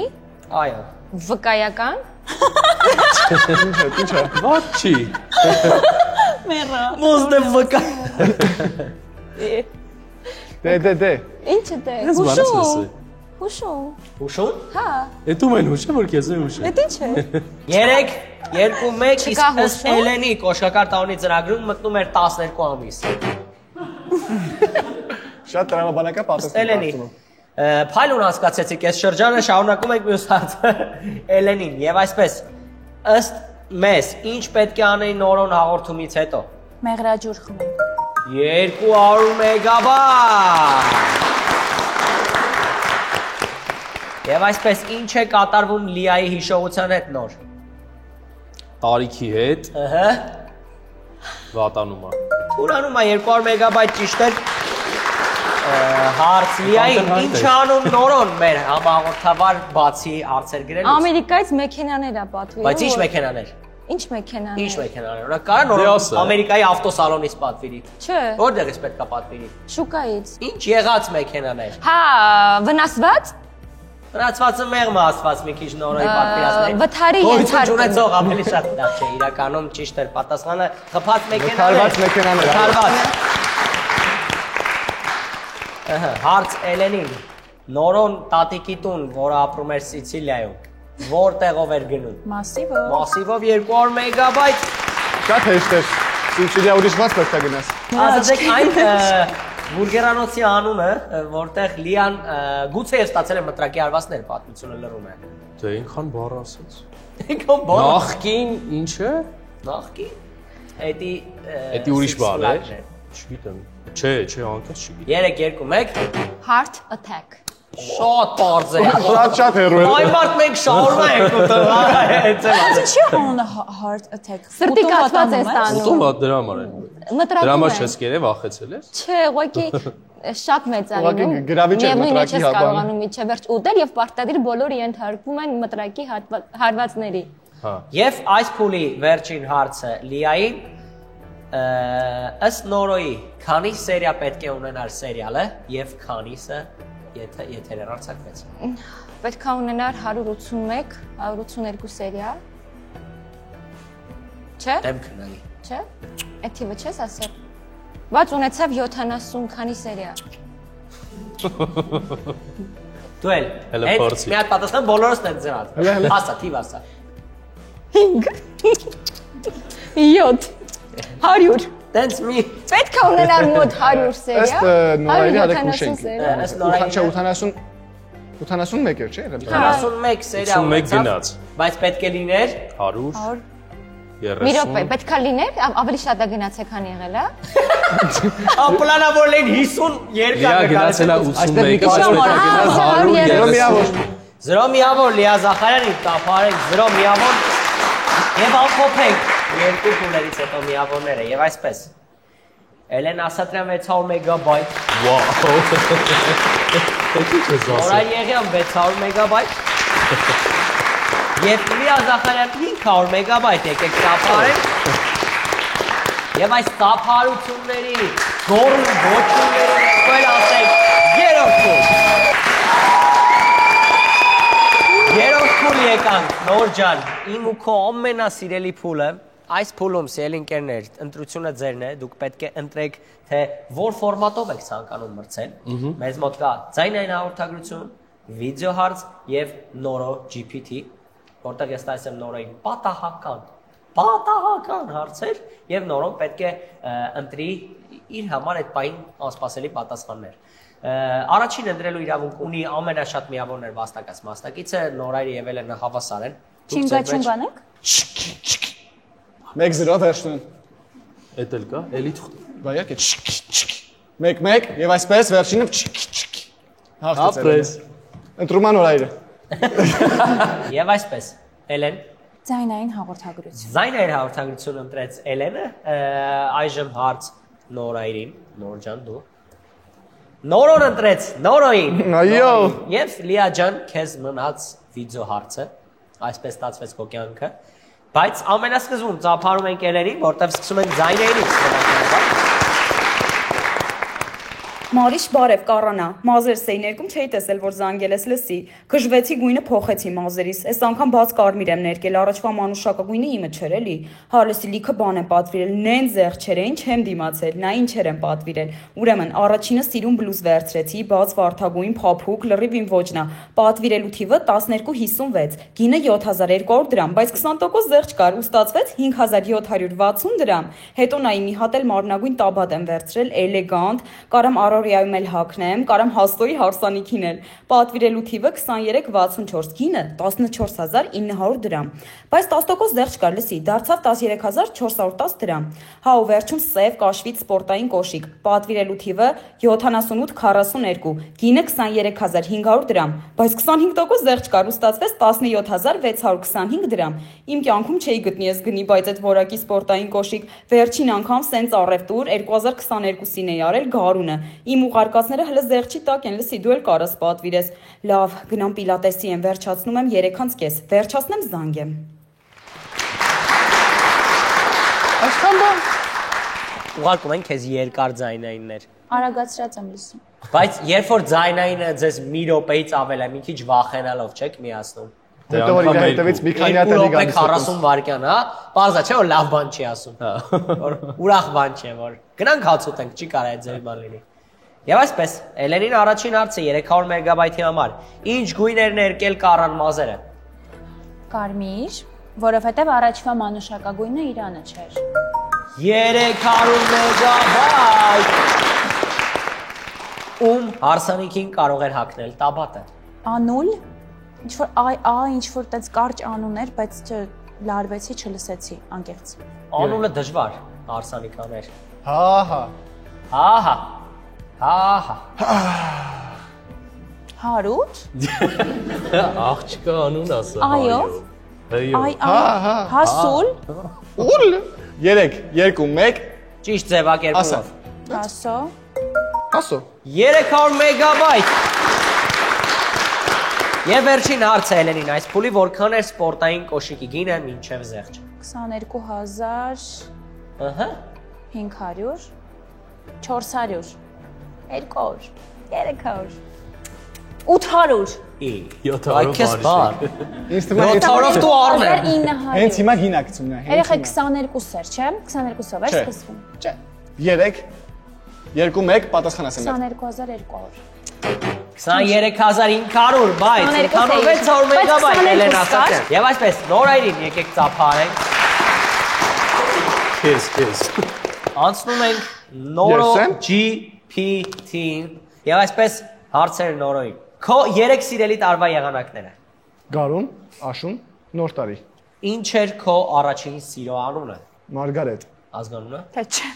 Այո։
վկայական։
Ինչ է։
Ված չի։
Մեռա։
Ոստե վկա։
Դե։
Ինչ է դե։
Ես բանից լսի։
Հուշում։
Հուշում։
Հա,
Էդու մեն հուշը որ քեզ է հուշը։
դա ինչ է։
3, 2, 1, իսկ
Չկա
ըստ
հուշում։
Էլենի կոշկակար տարոնի ծրագրում մտնում էր 12 ամիս։
Շատ տրամաբանական պատասխան։
Էլենի։ Փայլուն հասկացեցիք, այս շրջանը շարունակում ենք մյուս հարցը Էլենին եւ այսպես ըստ մեզ ինչ պետք է անեի Նորոն հաղորդումից հետո։
Մեղրաջուր խմել։
200 մեգաբայթ։ Եվ այսպես ինչ է կատարվում Լիայի հիշողության հետ նոր։
Տարիքի հետ
Ըհը։
վատանում է։
Ուրանում է 200 մեգաբայթ ճիշտ է։ Հարց Լիային ինչ անում Նորոն մեր համահաղորդավար բացի հարցեր գրելուց։
Ամերիկայից մեքենաներ է պատվիրում։
Բայց ինչ մեքենաներ։
Ինչ մեքենաներ։
Ինչ մեքենաներ։ Օրինակ կարա Նորոն Ամերիկայի ավտոսալոնից պատվիրի։
Չէ,
Որտեղից պետք է պատվիրի։
շուկայից։
Ինչ եղած մեքենաներ։
Հա, վնասված։
Հրացվածը մեղմ աստված մի քիչ Նորոյի պատվիրածների։
Վթարի
Գոյություն
ենթարկում։
ունեցող ավելի շատ լավ չէ, իրականում ճիշտ էր պատասխանը խփած մեքենաներ։
Քարված մեքենաներ։
Քարված։ Ահա, հարց Էլենին։ Նորոն տատիկի տուն, որը ապրում էր Սիցիլիայում, որտեղով էր գնում։
Մասիվով։
Մասիվով 200 մեգաբայթ։
Շատ հեշտ է։ Սիցիլիա ուրիշ ված պետք է գնաս։
Ասացեք այն բուրգերանոցի անունը, որտեղ Լիան գուցե եւ ստացել է մտրակի արվածներ, պատմությունը լռում է։
Դե ինքան բառ ասած։
Ինքն բառ։
Նախքին ինչը։
Նախքի։ Էդի
Էդի ուրիշ բառ է։ Չգիտեմ։ Չէ, անկեղծ չգիտեմ։
3, 2, 1։
Heart attack։
Շատ པարզ է։
Շատ հեռու է։
Այ մարդ մենք շարունակում ենք ուտել, հենց է։
Ինչի անունը heart attack։
Սրտի կաթված է ստանում։
Ուտում հա դրա համար է։
Մտրակում
Դրա համար
է։
չես կերե վախեցել ես։
Չէ, ուղղակի շատ մեծ է
Ուղղակի
լինում։
գրավիչ է մտրակի հապանը։
Կարողանում իջե վերջ ուտել եւ պարտադիր բոլորը ենթարկվում են մտրակի հարվածների։
Հա։
Եվ այս փուլի վերջին հարցը Լիային ըստ Նորոյի քանի սերիա պետք է ունենար սերիալը եւ քանիսը եթերեր արձակվեց։
Պետք է ունենար 181, 182 սերիալ։ Չէ՞։
Դեմ քննի։
Չէ՞։ Այդ թիվը չես ասել։ Բայց ունեցավ 70 քանի սերիալ։
Դու էլ։
Հələ փորձի։
Մի հատ պատասխան բոլորս են ձրած։ Ասա, թիվ ասա։
5 7 100
Տենց մի
Պետք է ունենար մոտ 100 սերիալ։
Ըստ Նորայրի հələ
170
քուշենք։
սերիալ։
ըստ Նորոյի
81 էր, չէ՞։
41 սերիա
81 գնաց։
բայց պետք է լիներ
100
Մի րոպե,
30
պետք է լիներ, ավելի շատ է գնացել, քան եղել է։
Անպլանավոր լեն 50
Լիա
երկար
գնացել է 81-ը,
Այստեղ մի քիչ
բայց պետք է գնար 100
Զրո միավոր։
0 միավոր Լիա Զախարյանի տափարեք 0 միավոր եւ ամփոփենք երկու փուլերից հետո միավորները եւ այսպես Էլեն Ասատրյան 600 մեգաբայթ
Վաու։ Ինչ ես ասում։
Նորայր Եղյան 600 մեգաբայթ եւ Լիա Զախարյան 500 մեգաբայթ եկեք տափարենք եւ այս տափարությունների գորուն ոչունների եկել ասենք երրորդ փուլ Երրորդ փուլ եկանք, Նոր ջան, իմ ու քո ամենասիրելի փուլը, այս փուլում սիրելի ընկերներ, ընտրությունը ձերն է, դուք պետք է ընտրեք, թե որ ֆորմատով եք ցանկանում մրցել։ Մեզ մոտ կա ձայնային հաղորդագրություն, վիդեո հարց եւ Noro GPT, որտեղ ես տալիս եմ Noro-ին պատահական հարցեր եւ Noro-ն պետք է ընտրի իր համար այդ պահին անսպասելի պատասխաններ։ Առաջին ընտրելու իրավունք ունի ամենաշատ միավորներ վաստակած մասնակիցը Նորայրի եւ Էլենը հավասար են։
Չինգաչուն բանեք։
1-0 վերջնուն։
Էդ էլ կա, էլի թուղթ։
Բայ եկե 1-1 եւ այսպես վերջինը
Ապրես։
Ընտրման Նորայրը։
Եվ այսպես Էլեն
Ձայնային հաղորդագրություն։
Ձայնային հաղորդագրություն ընտրեց Էլենը, այժմ հարց Նորայրին, Նոր ջան դու։ Նորոն ընտրեց Նորոյին։
Այո։
Եվ Լիա ջան, քեզ մնաց վիդեո հարցը, այսպես ստացվեց քո կյանքը, բայց ամենասկզբում ծափարում ենք Էլենին, որտեղ սկսում ենք ձայներից։
Մարիշ բարև կառանա, մազերս էի ներկում չէի տեսել, որ զանգել ես լսի, կժվեցի գույնը փոխեցի մազերիս, այս անգամ բաց կարմիր եմ ներկել, առաջվա մանուշակը գույնը իմը չէր էլի, հարլեսի լիքը բան եմ պատվիրել, նեն զեղ չեր է, ինչ եմ դիմացել, նա ինչեր եմ պատվիրել, ուրեմն առաջինը սիրուն բլուզ վերցրեցի, բաց վարդագույն, փափուկ, լրիվ իմ ոճնա, պատվիրելու թիվը 1256, գինը 7200 դրամ, բայց 20% զեղ չկար ու ստացվեց 5760 դրամ, հետո նայի մի հատ էլ մարմնագույն տաբատ եմ վերցրել, էլեգանտ, կարամ Արորիայում էլ հագնեմ, կարամ հաստոյի հարսանիքին էլ։ Պատվիրելու թիվը 2364, գինը 14900 դրամ։ Բայց 10% զեղ չկար, լսի, դարձավ 13410 դրամ։ Հա ու վերջում սև կաշվից սպորտային կոշիկ։ Պատվիրելու թիվը 7842, գինը 23500 դրամ։ Բայց 25% զեղ չկար ու ստացվեց 17625 դրամ։ Իմ կյանքում չէի գտնի ես գնի, բայց այդ որակի սպորտային կոշիկ վերջին անգամ սենց առևտուր 2022-ին էի արել Գարունը։ Իմ ուղարկածները հələ զեղչի տակ են, լսի, դու էլ կարաս պատվիրես։ Լավ, գնամ պիլատեսի եմ, վերջացնում եմ 3:30, վերջացնեմ զանգեմ։
Այսքան բան։
Ուղարկում ենք քեզ երկար ձայնայիններ։
Արագացրած եմ լսում։
Բայց երբ որ ձայնայինը ձեզ մի րոպեից ավել է, մի քիչ վախենալով չեք միացնում։
Հետո որ իր հետևից մի քանի հատ էլի գալիս։
40 վայրկյան, հա։ Պարզա չէ որ լավ բան չի ասում։ Որ ուրախ բան չէ, որ գնանք հաց ուտենք, չի կարա այդ ձեր բան լինի։ Եվ այսպես, Էլենին առաջին հարցը 300 մեգաբայթի համար։ Ինչ գույներ ներկել կառան մազերը։
Կարմիր, որովհետև առաջվա մանուշակագույնը Իրանը չէր։
300 մեգաբայթ։ Ում հարսանիքին կարող էր հագնել տաբատը։
Անուլ, ինչ որ ինչ որ տենց կարճ անուն էր, բայց լարվեցի, չլսեցի, անկեղծ։
Անունը դժվար հարսանիքաներ։
Հա։
Հա, Հարուտ։
Աղջկա անուն ասա։
Այո։
Այո։
Հասուլ։
Ուլ 3 2 1
Ճիշտ ձևակերպումով։
Հասո։
Հասո
300 մեգաբայթ։ Եվ վերջին հարցը Էլենին, այս փուլի որքան էր սպորտային կոշիկի գինը մինչև զեղչը։
22500
Ահա։
500 400 200 300 800
Այ քեզ բան։
Ինձ թվում է
700-ով դու առնեմ։
900
հենց հիմա գինակցումն է։
Երեխա 22-եր, չէ՞։ 22-ով է սկսվում։
Չէ։ 3 2 1 պատասխան ասեմ։
22200
23500 բայթ, 600 մեգաբայթ Էլեն ասացել։ Եվ այսպես նորայրին եկեք ծափարենք։
Քեզ։
Անցնում ենք Նորո GPT-ին։ Եվ այսպես հարցեր Նորոյին։ Քո 3 սիրելի տարվա եղանակները։
Գարուն, աշուն, նոր տարի։
Ինչ էր քո առաջին սիրո անունը։
Մարգարետ
Ազգանունը։
Թե չէ։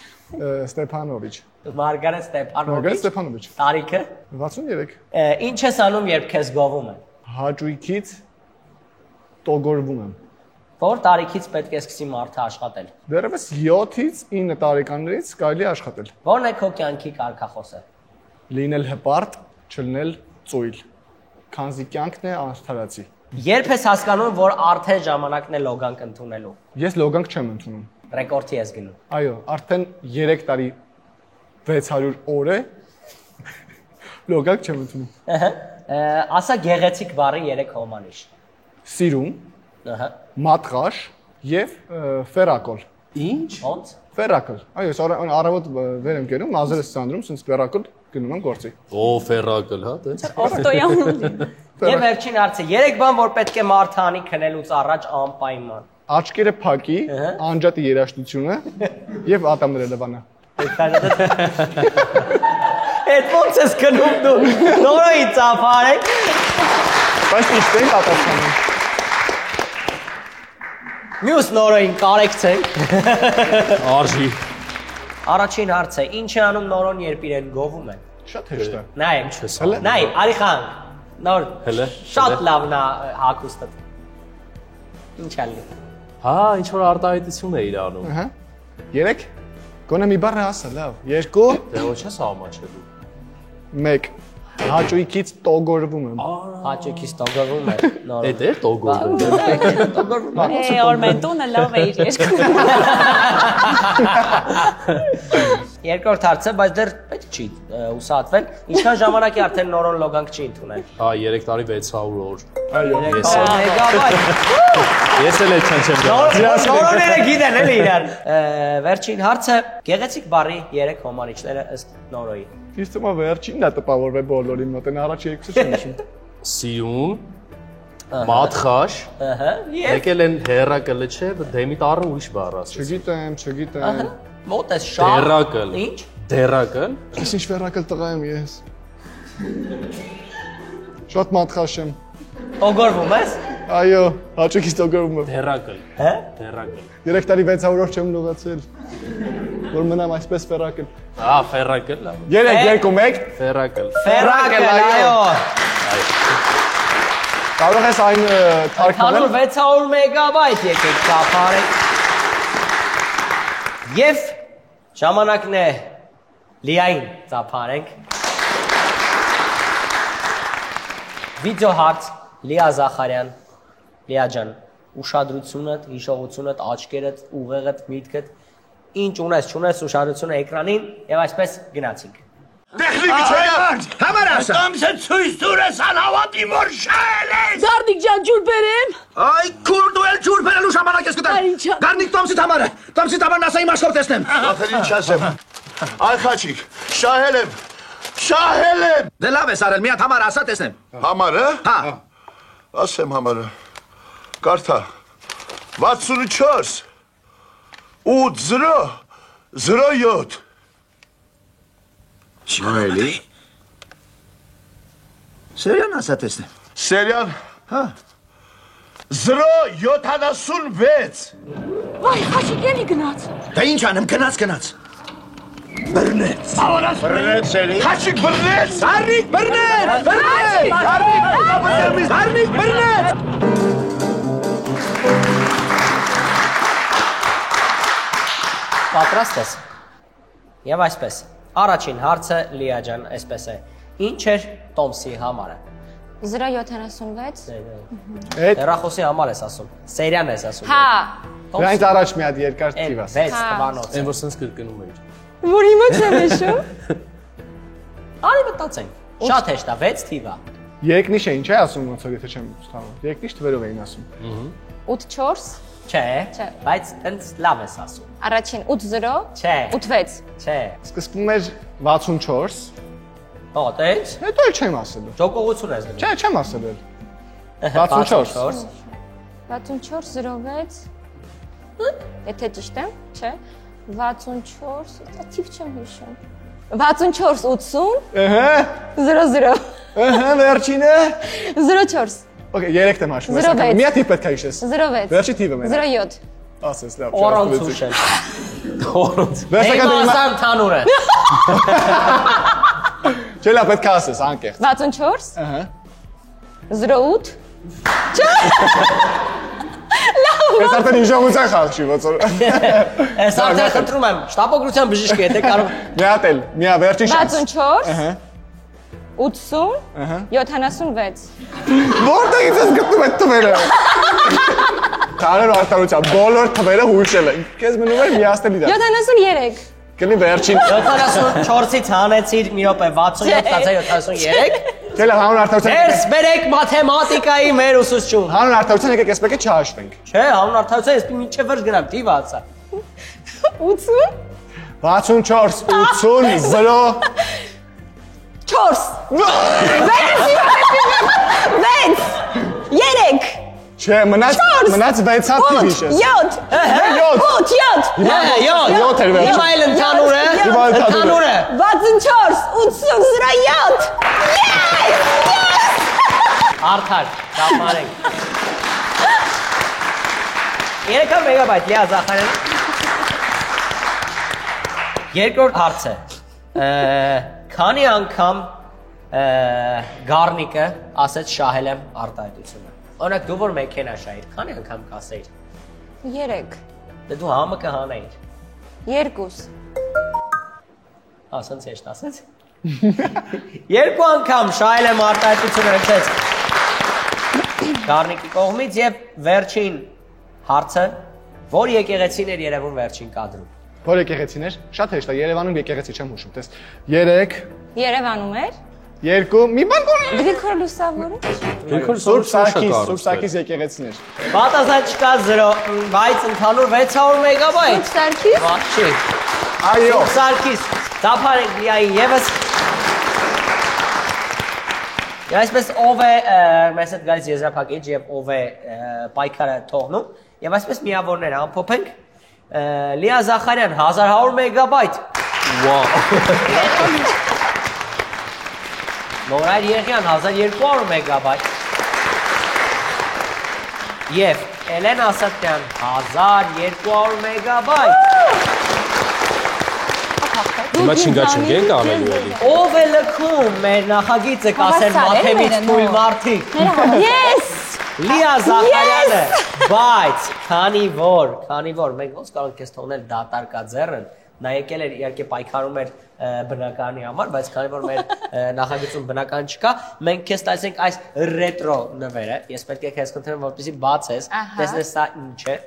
Ստեփանովիչ։
Մարգարետ Ստեփանովիչ։
Մարգարետ Ստեփանովիչ։
Տարիքը։
63։
Ինչ ես անում, երբ քեզ գովում են։
Հաճույքից տոգորվում եմ։
Որ տարիքից պետք է սկսի մարդը աշխատել։
Դեռևս 7-ից 9 տարեկաններից կարելի է աշխատել։
Որն է քո կյանքի կարգախոսը։
Լինել հպարտ, չլինել ծույլ։ Քանզի կյանքն է անարդարացի։
Երբ ես հասկանում, որ արդեն ժամանակն է լոգանք ընդունելու։
Ես լոգանք չեմ ընդունում։
Ռեկորդի ես գնում։
Այո, արդեն 3 տարի 600 օր է լոգանք չեմ ընդունում։
Ասա գեղեցիկ բառի 3 հոմանիշ։
Սիրուն,
Ահա։
մատղաշ եւ ֆերակոլ։
Ինչ։
Ոնց։
Ֆերակոլ։ Այո, առավոտ վեր եմ կերում, մազերս սանդրում, ցած ֆերակոլ գնում եմ գործի։
Օ, ֆերակլ, հա, դե։
Օֆտոյանում։
Եվ վերջին հարցը, 3 բան, որ պետք է մարդը անի քնելուց առաջ անպայման։
Աչքերը փակի, անջատի երաշտությունը եւ ատամները լվանա։
Այդ ոնց ես գնում դու։ Նորոյի ծափարեք։
Բայց ճիշտ է պատասխանում։
Մյուս նորոյին կարեկցենք։
Արժի։
Առաջին հարցը, ինչ է անում նորոն, երբ իրեն գովում են։
Շատ հեշտ է։
Նայ, նայ, արիխան։ Նոր։
Հələ։
Շատ լավն է հագուստը։ Ինչ ալի։
Հա, ինչ որ արտահայտություն է իր անում։
Ահա։ 3 Գոնե մի բառ ասա, լավ։ 2
Դե ոչ ես համաչելու։
1 Հաճույքից տոգորվում եմ։
Հաճույքից տոգորվում է նորոն։
Էդ է տոգորում։
Տոգորվում է։
Օրմենտունը լավ է իր երկու։
Երկրորդ հարցը, բայց դեռ պետք չի ուսատվել։ Ինչքան ժամանակի արդեն նորոն լոգանք չի ընդունել։
Հա, 3 տարի 600 օր։
Այո։
Մեգաբայթ։
Ես էլ այդ չեմ
Նորոները գիտեն էլի իրար։ Վերջին հարցը, գեղեցիկ բառի 3 հոմանիշները ըստ Նորոյի։
Իսկ թվում է վերջինն է տպավորվել բոլորին մոտ, այն առաջ երկուսը չեմ հիշում։
Սիրուն, մատխաշ,
Ահա։
եկել են հերակլը չէ, դեմի տառը ուրիշ բառ ասես։
Չգիտեմ։
Մոտ է շատ։
Դերակլ։
Ինչ։
Դերակլ։
Ես ինչ վերակել տղա եմ ես։ Շատ մատխաշ եմ։
Տոգորվում ես։
Այո, հաճույքից տոգորվում եմ։
Դերակլ։
Հա։
Դերակլ։
3 տարի 600 օր չեմ լողացել։ Որ մնամ այսպես ֆերակել։
Հա, ֆերակլ։
3 2 1
Ֆերակլ։
Ֆերակել, այո։
Կարող ես այն թարգմանել։
600 մեգաբայթ եկեք ծափարեք։ Եվ ժամանակն է լիային ծափարենք։ Վիդեո հարց Լիա Զախարյան, Լիա ջան, ուշադրությունդ, հիշողությունդ, աչքերդ, ուղեղդ, միտքդ, ինչ ունես, չունես ուշադրությունը էկրանին եւ այսպես գնացինք։
Տեխնիկը չէ, համար ասա։ Ամսը ցույց տուրես անհավատի որ շահել ես։
Գարնիկ ջան, ջուր բերեմ։
Այ քուր դու էլ ջուր բերելու ժամանակ ես գտել։ Գարնիկ Տոմսի համարը։ Տոմսի համարն ասա իմ աշխով տեսնեմ։
Ախր ինչ ասեմ։ Այ խաչիկ, շահել եմ։ Շահել եմ։
Դե լավ ես արել, մի հատ համար ասա տեսնեմ։
Համարը։
Հա։
Ասեմ համարը։ Կարդա։ 64 8 0 07
Շահելի։ Սերյան ասա տեսնեմ։
Սերյան։
Հա։
076
Վայ, խաչիկ էլի գնաց։
Դե ինչ անեմ, գնաց։ Բռնեց։
Բռնեց էլի։
Խաչիկ բռնեց։ Զարնիկ բռնեց։ Բռնեց։ Զարնիկ բռնեց։
Պատրաստ ես։ Եվ այսպես։ Առաջին հարցը Լիա ջան, այսպես է։ Ինչ էր Տոմսի համարը։
076
Հեռախոսի համար ես ասում։ Սերիան ես ասում։
Հա
Դրանից առաջ մի հատ երկար թիվ ասա։
6 տվանոց։
Այն որ sense կրկնում էր։
որ հիմա չեմ հիշում
Արի մտածենք։ Շատ հեշտ է, 6 թիվա։
Երկնիշ է, ինչ է ասում ոնց որ եթե չեմ ցավում։ Երկնիշ թվերով էին ասում։
8-4
Չէ,
Չէ։
բայց տենց լավ ես ասում։
Առաջին 8-0
Չէ։
8-6
Չէ։
Սկսվում էր 64,
Ո՞, տենց։
հետո էլ չեմ ասել։
Ջոկողություն ես դնում։
Չէ, չեմ ասել էլ։ 64
64-06 Եթե ճիշտ եմ, չէ 64, թիվ չեմ հիշում 64-80
Ըհը
00
Ըհը վերջինը
04
Okay, 3 եմ հաշվում, այսինքն մի հատ թիվ պետք է հիշես։
06
Վերջի թիվը մենակ։
07
Ասես լավ։
Օրանց ուշել։ Օրանց։
Վերջական
Իմ
դիմա-
ասամ թանուրը։
Չէ, լավ պետք է ասես անկեղծ։
64
Ըհը։
08
Ես արդեն իժողության խաղში ոնց որ։
Ես արդեն խնդրում եմ, շտապօգնության բժիշկ է, դե կարող։
Մի հատ էլ, մի հատ վերջին շանս։
64
Ըհը։
80 76
Որտեղից ես գտնում այդ թվերը։ Քանոր արտարության բոլոր թվերը հույշել են։ Քեզ մնում էր միացնել իրար։
73
Կլինի վերջին
74-ից հանեցիր մի րոպե 67-73։
Չէ, լավ, հանուն արտարության։
Դերս բերեք մաթեմատիկայի մեր ուսուցչուն։
Հանուն արտարության եկեք էս մեկը չհաշվենք։
Չէ, հանուն արդարության ես մինչև վերջ գնամ, թիվը ասա։
80
64 80 0
4
Չէ, մնաց 6 հատ թիվ հիշես։
7
Հա, 7
7 էր վերջին։
Հիմա էլ ընդհանուրը։
Հիմա ընդհանուրը։
64 80 07
Արդար, դապարենք։ 3 մեգաբայթ Լիա Զախարյան։ Երկրորդ հարցը։ Քանի անգամ Գառնիկը ասեց շահել եմ արտահայտությունը։ Օրինակ դու որ մեքենա շահիր, քանի անգամ կասեիր։
3
Դե դու համը կհանեիր։
2
Ասենց էշտ ասեց։ 2 անգամ շահել եմ արտահայտությունը հնչեց Գառնիկի կողմից եւ վերջին հարցը, որ եկեղեցին էր երևում վերջին կադրում։
Որ եկեղեցին էր։ Շատ հեշտ է, Երևանում եկեղեցի չեմ հուշում, տես 3
Երևանում էր
2 մի բան կոր։
Գրիգոր Լուսավորը
Սուրբ Սարգիս եկեղեցին էր։
Պատասխան չկա 0, բայց ընդհանուր 600 մեգաբայթ։
Սարգիս
Վախչի։
Այո։
Սարգիս, դափարենք Լիային եւս։ Այսպես ով է մեզ հետ գալիս եզրափակիչ եւ ով է պայքարը թողնում եւ այսպես միավորները ամփոփենք Լիա Զախարյան 1100 մեգաբայթ
Վաու
Նորայր Եղյան 1200 մեգաբայթ եւ Էլեն Ասատրյան 1200 մեգաբայթ
Հիմա չինգա-չինգ անելու էլի
Ով է լքում մեր նախագիծը կասեն մաթեմից թույլ մարդիկ
Yes
Լիա Զախարյանը բայց քանի որ մենք ոնց կարող ենք քեզ թողնել դատարկաձեռն նա եկել էր իհարկե պայքարում էր բնականի համար բայց քանի որ մեր նախագծում բնական չկա մենք քեզ տալիս ենք այս ռետրո նվերը ես պետք է քեզ խնդրեմ որպեսզի բացես տեսնես սա ինչ է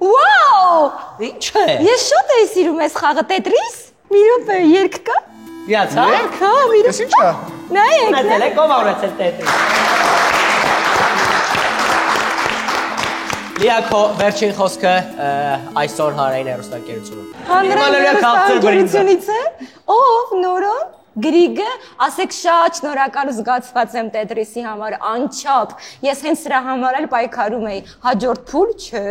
Wow
Ինչ է
Ես շատ էի սիրում այս խաղը Tetris մի րոպե երկ կա
Իացա
Հա մի
Էս ի՞նչ է
Նայեք
Ունեցել եք ով ունեցել Tetris Լիա քո վերջին խոսքը այսօր հանրային հեռուստակերությունը
Հանրայնությունից է ով նորոն Գրիգը, ասեք շատ շնորհակալ ու զգացված եմ Tetris-ի համար անչափ։ Ես հենց սրա համար էլ պայքարում էի։ Հաջորդ փուլ չէ։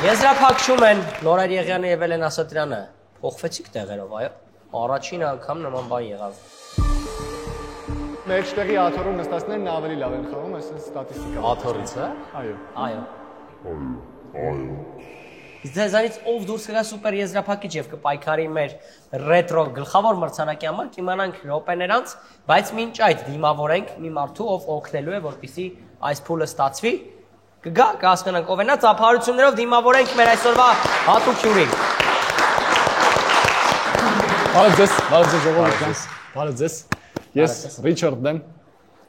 Եզրափակում են Նորայր Եղյանը եւ Էլեն Ասատրյանը։ Փոխվեցիք տեղերով, այո։ Առաջին անգամ նման բան եղավ։
Մեջտեղի աթոռում նստածներն ավելի լավ են խաղում, այս ստատիստիկա։
Աթոռից, հա։
Այո։
Ձեզանից ով դուրս գա սուպեր եզրափակիչ եւ կպայքարի մեր ռետրո գլխավոր մրցանակի համար կիմանանք րոպեներ անց, բայց մինչ այդ դիմավորենք մի մարդու, ով օգնելու է, որպեսզի այս փուլը ստացվի։ Կգա, կհասկանանք ով է նա, ծափարություններով դիմավորենք մեր այսօրվա հատուկ հյուրին։
Բարև ձեզ, ժողովուրդ։ Բարև ձեզ։ Ես Ռիչարդն եմ,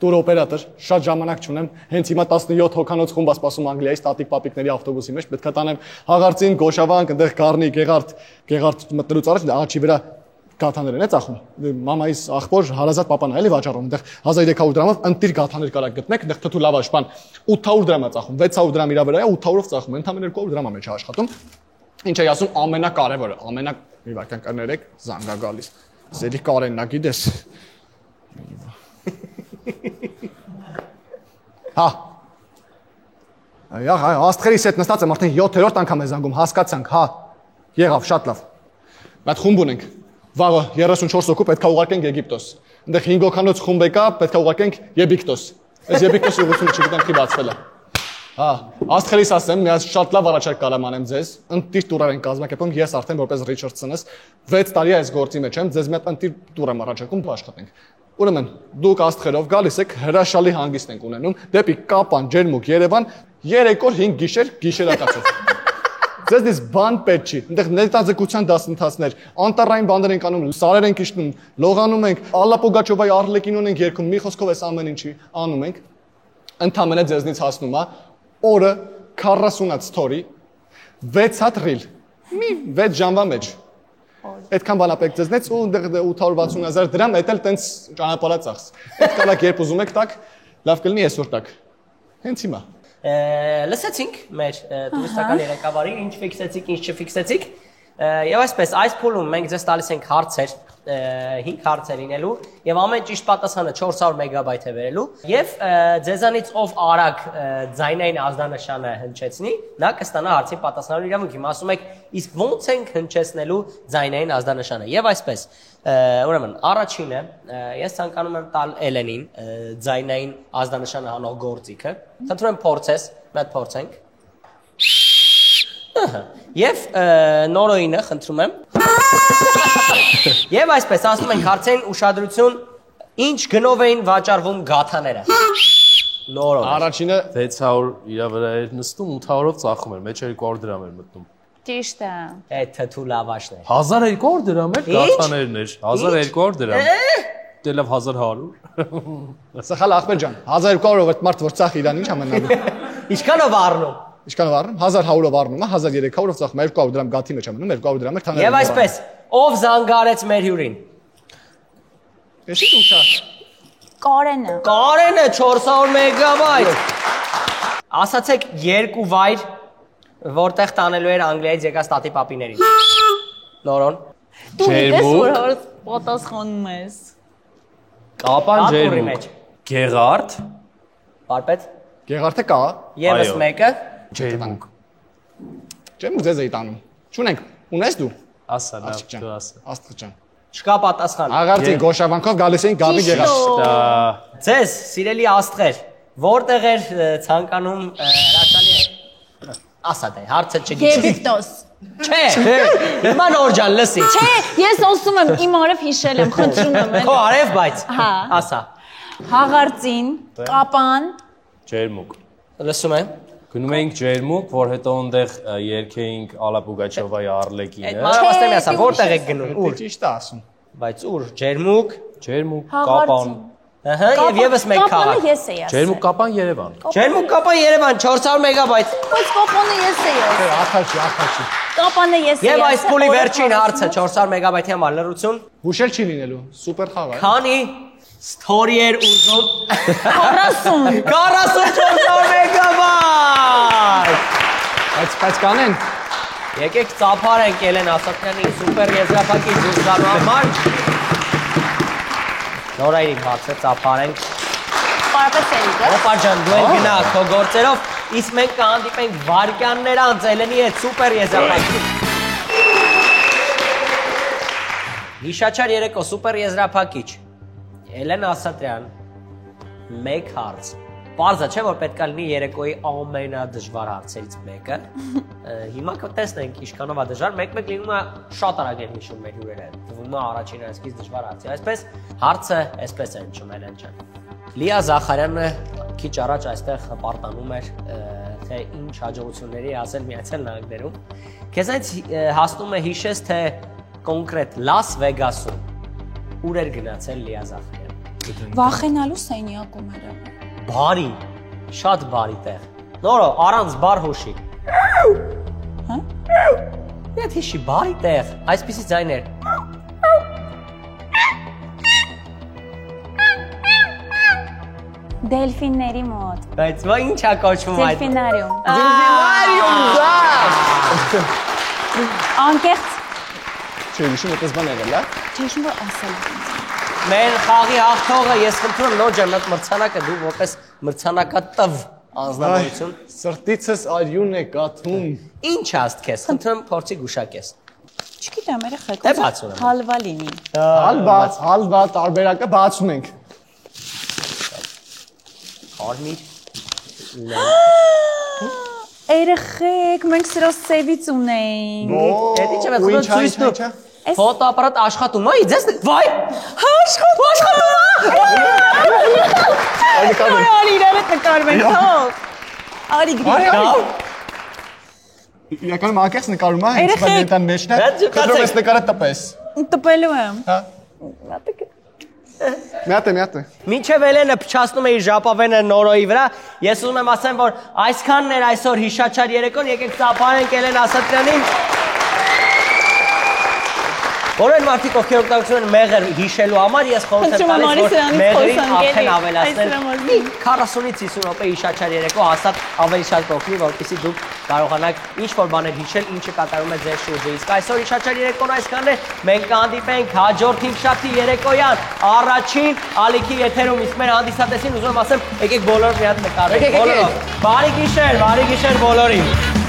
տուր օպերատոր, շատ ժամանակ չունեմ, հենց հիմա 17 հոգանոց խումբ սպասում Անգլիայից տատիկ պապիկների ավտոբուսի մեջ, պետք է տանեմ Հաղարծին, Գոշավանք, այնտեղ Գառնի, Գեղարդ մտնելուց առաջ աղջի վրա գաթաներ են ծախում։ Մամայիս աղբոր հարազատ պապան այլ է վաճառում, այնտեղ 1300 դրամով ընտիր գաթաներ կարա գտնեք, այնտեղ թթու լավաշ բան 800 դրամ է ծախում, 600 դրամ իր վրա է, 800-ով ծախում, ընդամենը 200 դրամա մեջ է աշխատում։ Ինչ է ասում ամենակարևորը, մի վարքան կներեք, զանգա գալիս։ Սերի Կարենն է, գիտես։ Հա։ Աստղերիս հետ նստած եմ արդեն 7-րդ անգամ է զանգում, հասկացանք, հա։ Եղավ, շատ լավ։ Բայց խումբ ունենք։ Վաղը 34 հոգու պետք է ուղարկենք Եգիպտոս։ Այնտեղ 5 հոգանոց խումբ եկա, պետք է ուղարկենք Եգիպտոս։ Այս Եգիպտոսի ուղղությունը չգիտեմ քի բացվել է։ Հա, աստղերիս ասեմ, մի շատ լավ առաջարկ կարամ անեմ ձեզ։ Ընտիր տուրեր են կազմակերպում, ես արդեն որպես Ռիչարդսոնս 6 տարի այս գործի մեջ եմ, ձեզ մի հատ ընտիր տուր եմ առաջարկում, աշխատենք։ Ուրեմն, դուք աստղերով գալիս եք, հրաշալի հանգիստ ենք ունենում, դեպի Կապան, Ջերմուկ, Երևան, 3 օր 5 գիշեր գիշերակացով։ Ձեզնից բան պետք չի, այնտեղ ներտաձգության դասընթացներ, անտառային բաներ ենք անում, սարեր ենք իջնում, լողանում ենք, Ալլա Պուգաչովայի Արլեկին ունենք երգում, մի խոսքով այս ամեն ինչի անում ենք։ Ընդամենը ձեզնից հասնում է օրը 40-ած story, 6 հատ reel, մի 6 ժամվա մեջ։ Այդքան բան ապեք ձեզնից ու այնտեղ 860,000 դրամ, այդ էլ տենց ճանապարհա ծախս։ Այդ կարակ երբ ուզում եք տակ, լավ կլինի այսօր տակ։ Հենց հիմա։
Լսեցինք մեր տուրիստական երեկավարին, ինչ ֆիքսեցիք, ինչ չֆիքսեցիք։ Եվ այսպես, այս փուլում մենք ձեզ տալիս ենք հարցեր, 5 հարցեր լինելու, եւ ամեն ճիշտ պատասխանը 400 մեգաբայթ է վերելու, եւ ձեզանից ով արագ ձայնային ազդանշանը հնչեցնի, նա կստանա հարցի պատասխանելու իրավունք։ Հիմա ասում եք, իսկ ո՞նց ենք հնչեցնելու ձայնային ազդանշանը։ Եվ այսպես, ուրեմն, առաջինը ես ցանկանում եմ տալ Էլենին ձայնային ազդանշանը հանող գործիքը։ Խնդրում եմ փորձես, մենք փորձենք։ Եվ նորոյինը խնդրում եմ։ Եվ այսպես ասում ենք հարցերին ուշադրություն, ինչ գնով էին վաճառվում գաթաները։ Նորոն։
Առաջինը
600 իր վրա էր նստում, 800-ով ծախում էր, մեջ 200 դրամ էր մտնում։
Ճիշտ է։
Այդ թթու լավաշն է։
1200 դրամ էր գաթաներն էր, 1200 դրամ։ Դե լավ 1100։
Սխալ ախպեր ջան, 1200-ով այդ մարդ որ ծախ իրան ինչ ամենալու։
Ինչքանով առնում։
Ինչքանով առնում։ 1100-ով առնում, 1300-ով ծախում, 200 դրամ գաթի մեջ է մնում, 200 դրամ էր թաներ։
Եվ այսպես, ով զանգարեց մեր հյուրին։
Էսի դուչա։
Կարենը։
Կարենը 400 մեգաբայթ։ Ասացեք երկու վայր, որտեղ տանելու էր Անգլիայից եկած տատի պապիներին։ Նորոն։
Ջերմուկ,
պատասխանում ես։
Կապան Ջերմուկ, Գեղարդ,
Բարպետ։
Գեղարդը կա։
Եվս մեկը։
Ջերմուկ։
Ջերմուկ ձեզ էի տանում։ Չունենք, ունես դու։
Ասա, լավ, դու ասա։
Աստղ ջան։
Չկա պատասխան։
Աղարծի Գոշավանքով գալիս էին Գաբի Գեղարդ։
Ձեզ, սիրելի աստղեր, որտեղ էր ցանկանում հրաշալի ասա դե, հարցը չգիտի։
Եգիպտոս։
Չէ, հիմա նոր ջան, լսի։
Չէ, ես ասում եմ, իմ արև հիշել եմ, խնդրում եմ։
Քո արև, բայց։
Հա։
Ասա։
Հաղարծին, Կապան,
Ջերմուկ։
Լսում եմ։
Գնում էինք Ջերմուկ, որ հետո այնտեղ երգեինք Ալլա Պուգաչովայի Արլեկինը։
Այդ մանրամասներն ասա, որտեղ եք գնում։ Ուր։
Ճիշտ է ասում։
Բայց ուր, Ջերմուկ։
Ջերմուկ, Կապան։
Ահա, եւ եւս մեկ
Կապանը
քաղաք։
ես էի ասել։
Ջերմուկ, Կապան, Երևան։
Ջերմուկ Կապան Երևան 400 մեգաբայթ։
Բայց Կապանը ես էի ասել։
Ախաչի։
Կապանը ես էի
Եվ այս
ասել,
փուլի
օրը
վերջին հարցը 400 մեգաբայթի համար լրություն։
Հուշել չի լինելու, սուպեր խաղ է։
Քանի story էր ուզում
40։
44 մեգաբայթ։
Բայց կանեն։
Եկեք ծափարենք Էլեն Ասատրյանի սուպեր եզրափակիչ դուրս գալու համար։ Նորային հարցը ծափարենք։
Պարապետ Սերիկը։
Օպա ջան, դու եք գնա քո գործերով, իսկ մենք կհանդիպենք վարքյաններ անց Էլենի հետ սուպեր եզրափակիչ։ Հիշաչար երեկո սուպեր եզրափակիչ։ Էլեն Ասատրյան, մեկ հարց։ Պարզ է, չէ՞ որ պետք է լինի երեկոյի ամենադժվար հարցերից մեկը։ Հիմա կտեսնենք ինչքանով է դժվար, մեկ-մեկ լինում է շատ արագ են հիշում մեր հյուրերը։ Թվում է առաջին այսքից դժվար հարցի։ Այսպես հարցը այսպես է հնչում Էլեն ջան։ Լիա Զախարյանը քիչ առաջ այստեղ պարտանում էր, թե ինչ հաջողությունների ասել Միացյալ Նահանգներում։ Քեզ այնց հասնում է հիշես, թե կոնկրետ Լաս Վեգասում ուր էր գնացել Լիա Զախարյանը։
Վախենալու սենյակում էր։
Բարի, շատ բարի տեղ։ Նորո, առանց բար հոշի։
Հա?
Եթ հիշի բարի տեղ, այսպիսի ձայներ։
Դելֆինների մոտ։
Բայց ո՞ա ինչ է կոչվում այդ։
Դելֆինարիում։
Դելֆինարիում դա։
Անկեղծ։
Չէ, հիշում այդպես բան եղել, հա։
Չհիշում որ ասել։
Մեր խաղի հաղթողը ես խնդրում եմ Նոջան այդ մրցանակը դու որպես մրցանակատվ անձնավորություն
Սրտիցս արյուն է կաթում։
Ինչ աստ քեզ խնդրում փորձի գուշակես
Չգիտեմ երեխեք
Դե բացում եմ
հալվա լինի
Հալվա տարբերակը բացում ենք
Կարմիր
Երեխեք մենք սրա սևից ունեինք
Էդի չէ մենք ցույց տու Ֆոտոապարատ աշխատում է, իձես վայ։ Աշխատում է։
Արի իրար հետ նկարվենք, թող։ Արի գրի։
Իրականում անկեղծ նկարում է, ինձ բանետան մեջն է։ Քեզ ես նկարը տպես։
Տպելու եմ։
Հա։ Միատե։
Մինչև Էլենը փչացնում է իր ժապավենը Նորոյի վրա, ես ուզում եմ ասեմ, որ այսքանն էր այսօր հիշաչար երեկոն, եկեք ծափարենք Էլեն Ասատրյանին։ Որեն մարդիկ ովքեր օգտագործում են մեղր հիշելու համար, ես խորհուրդ եմ տալիս, որ մեղրին արդեն ավելացնել 40-ից 50 րոպե հիշաչար երեկո հաստատ ավելի շատ կօգնի, որպեսզի դուք կարողանաք ինչ-որ բաներ հիշել, ինչը կատարվում է ձեր շուրջը։ Իսկ այսօր հիշաչար երեկոն այսքանն է, մենք կհանդիպենք հաջորդ հինգշաբթի երեկոյան առաջին ալիքի եթերում, իսկ մեր հանդիսատեսին ուզում եմ ասեմ, եկեք բոլորը մի հատ նկարենք, բոլորով։ Բարի գիշեր բոլորին։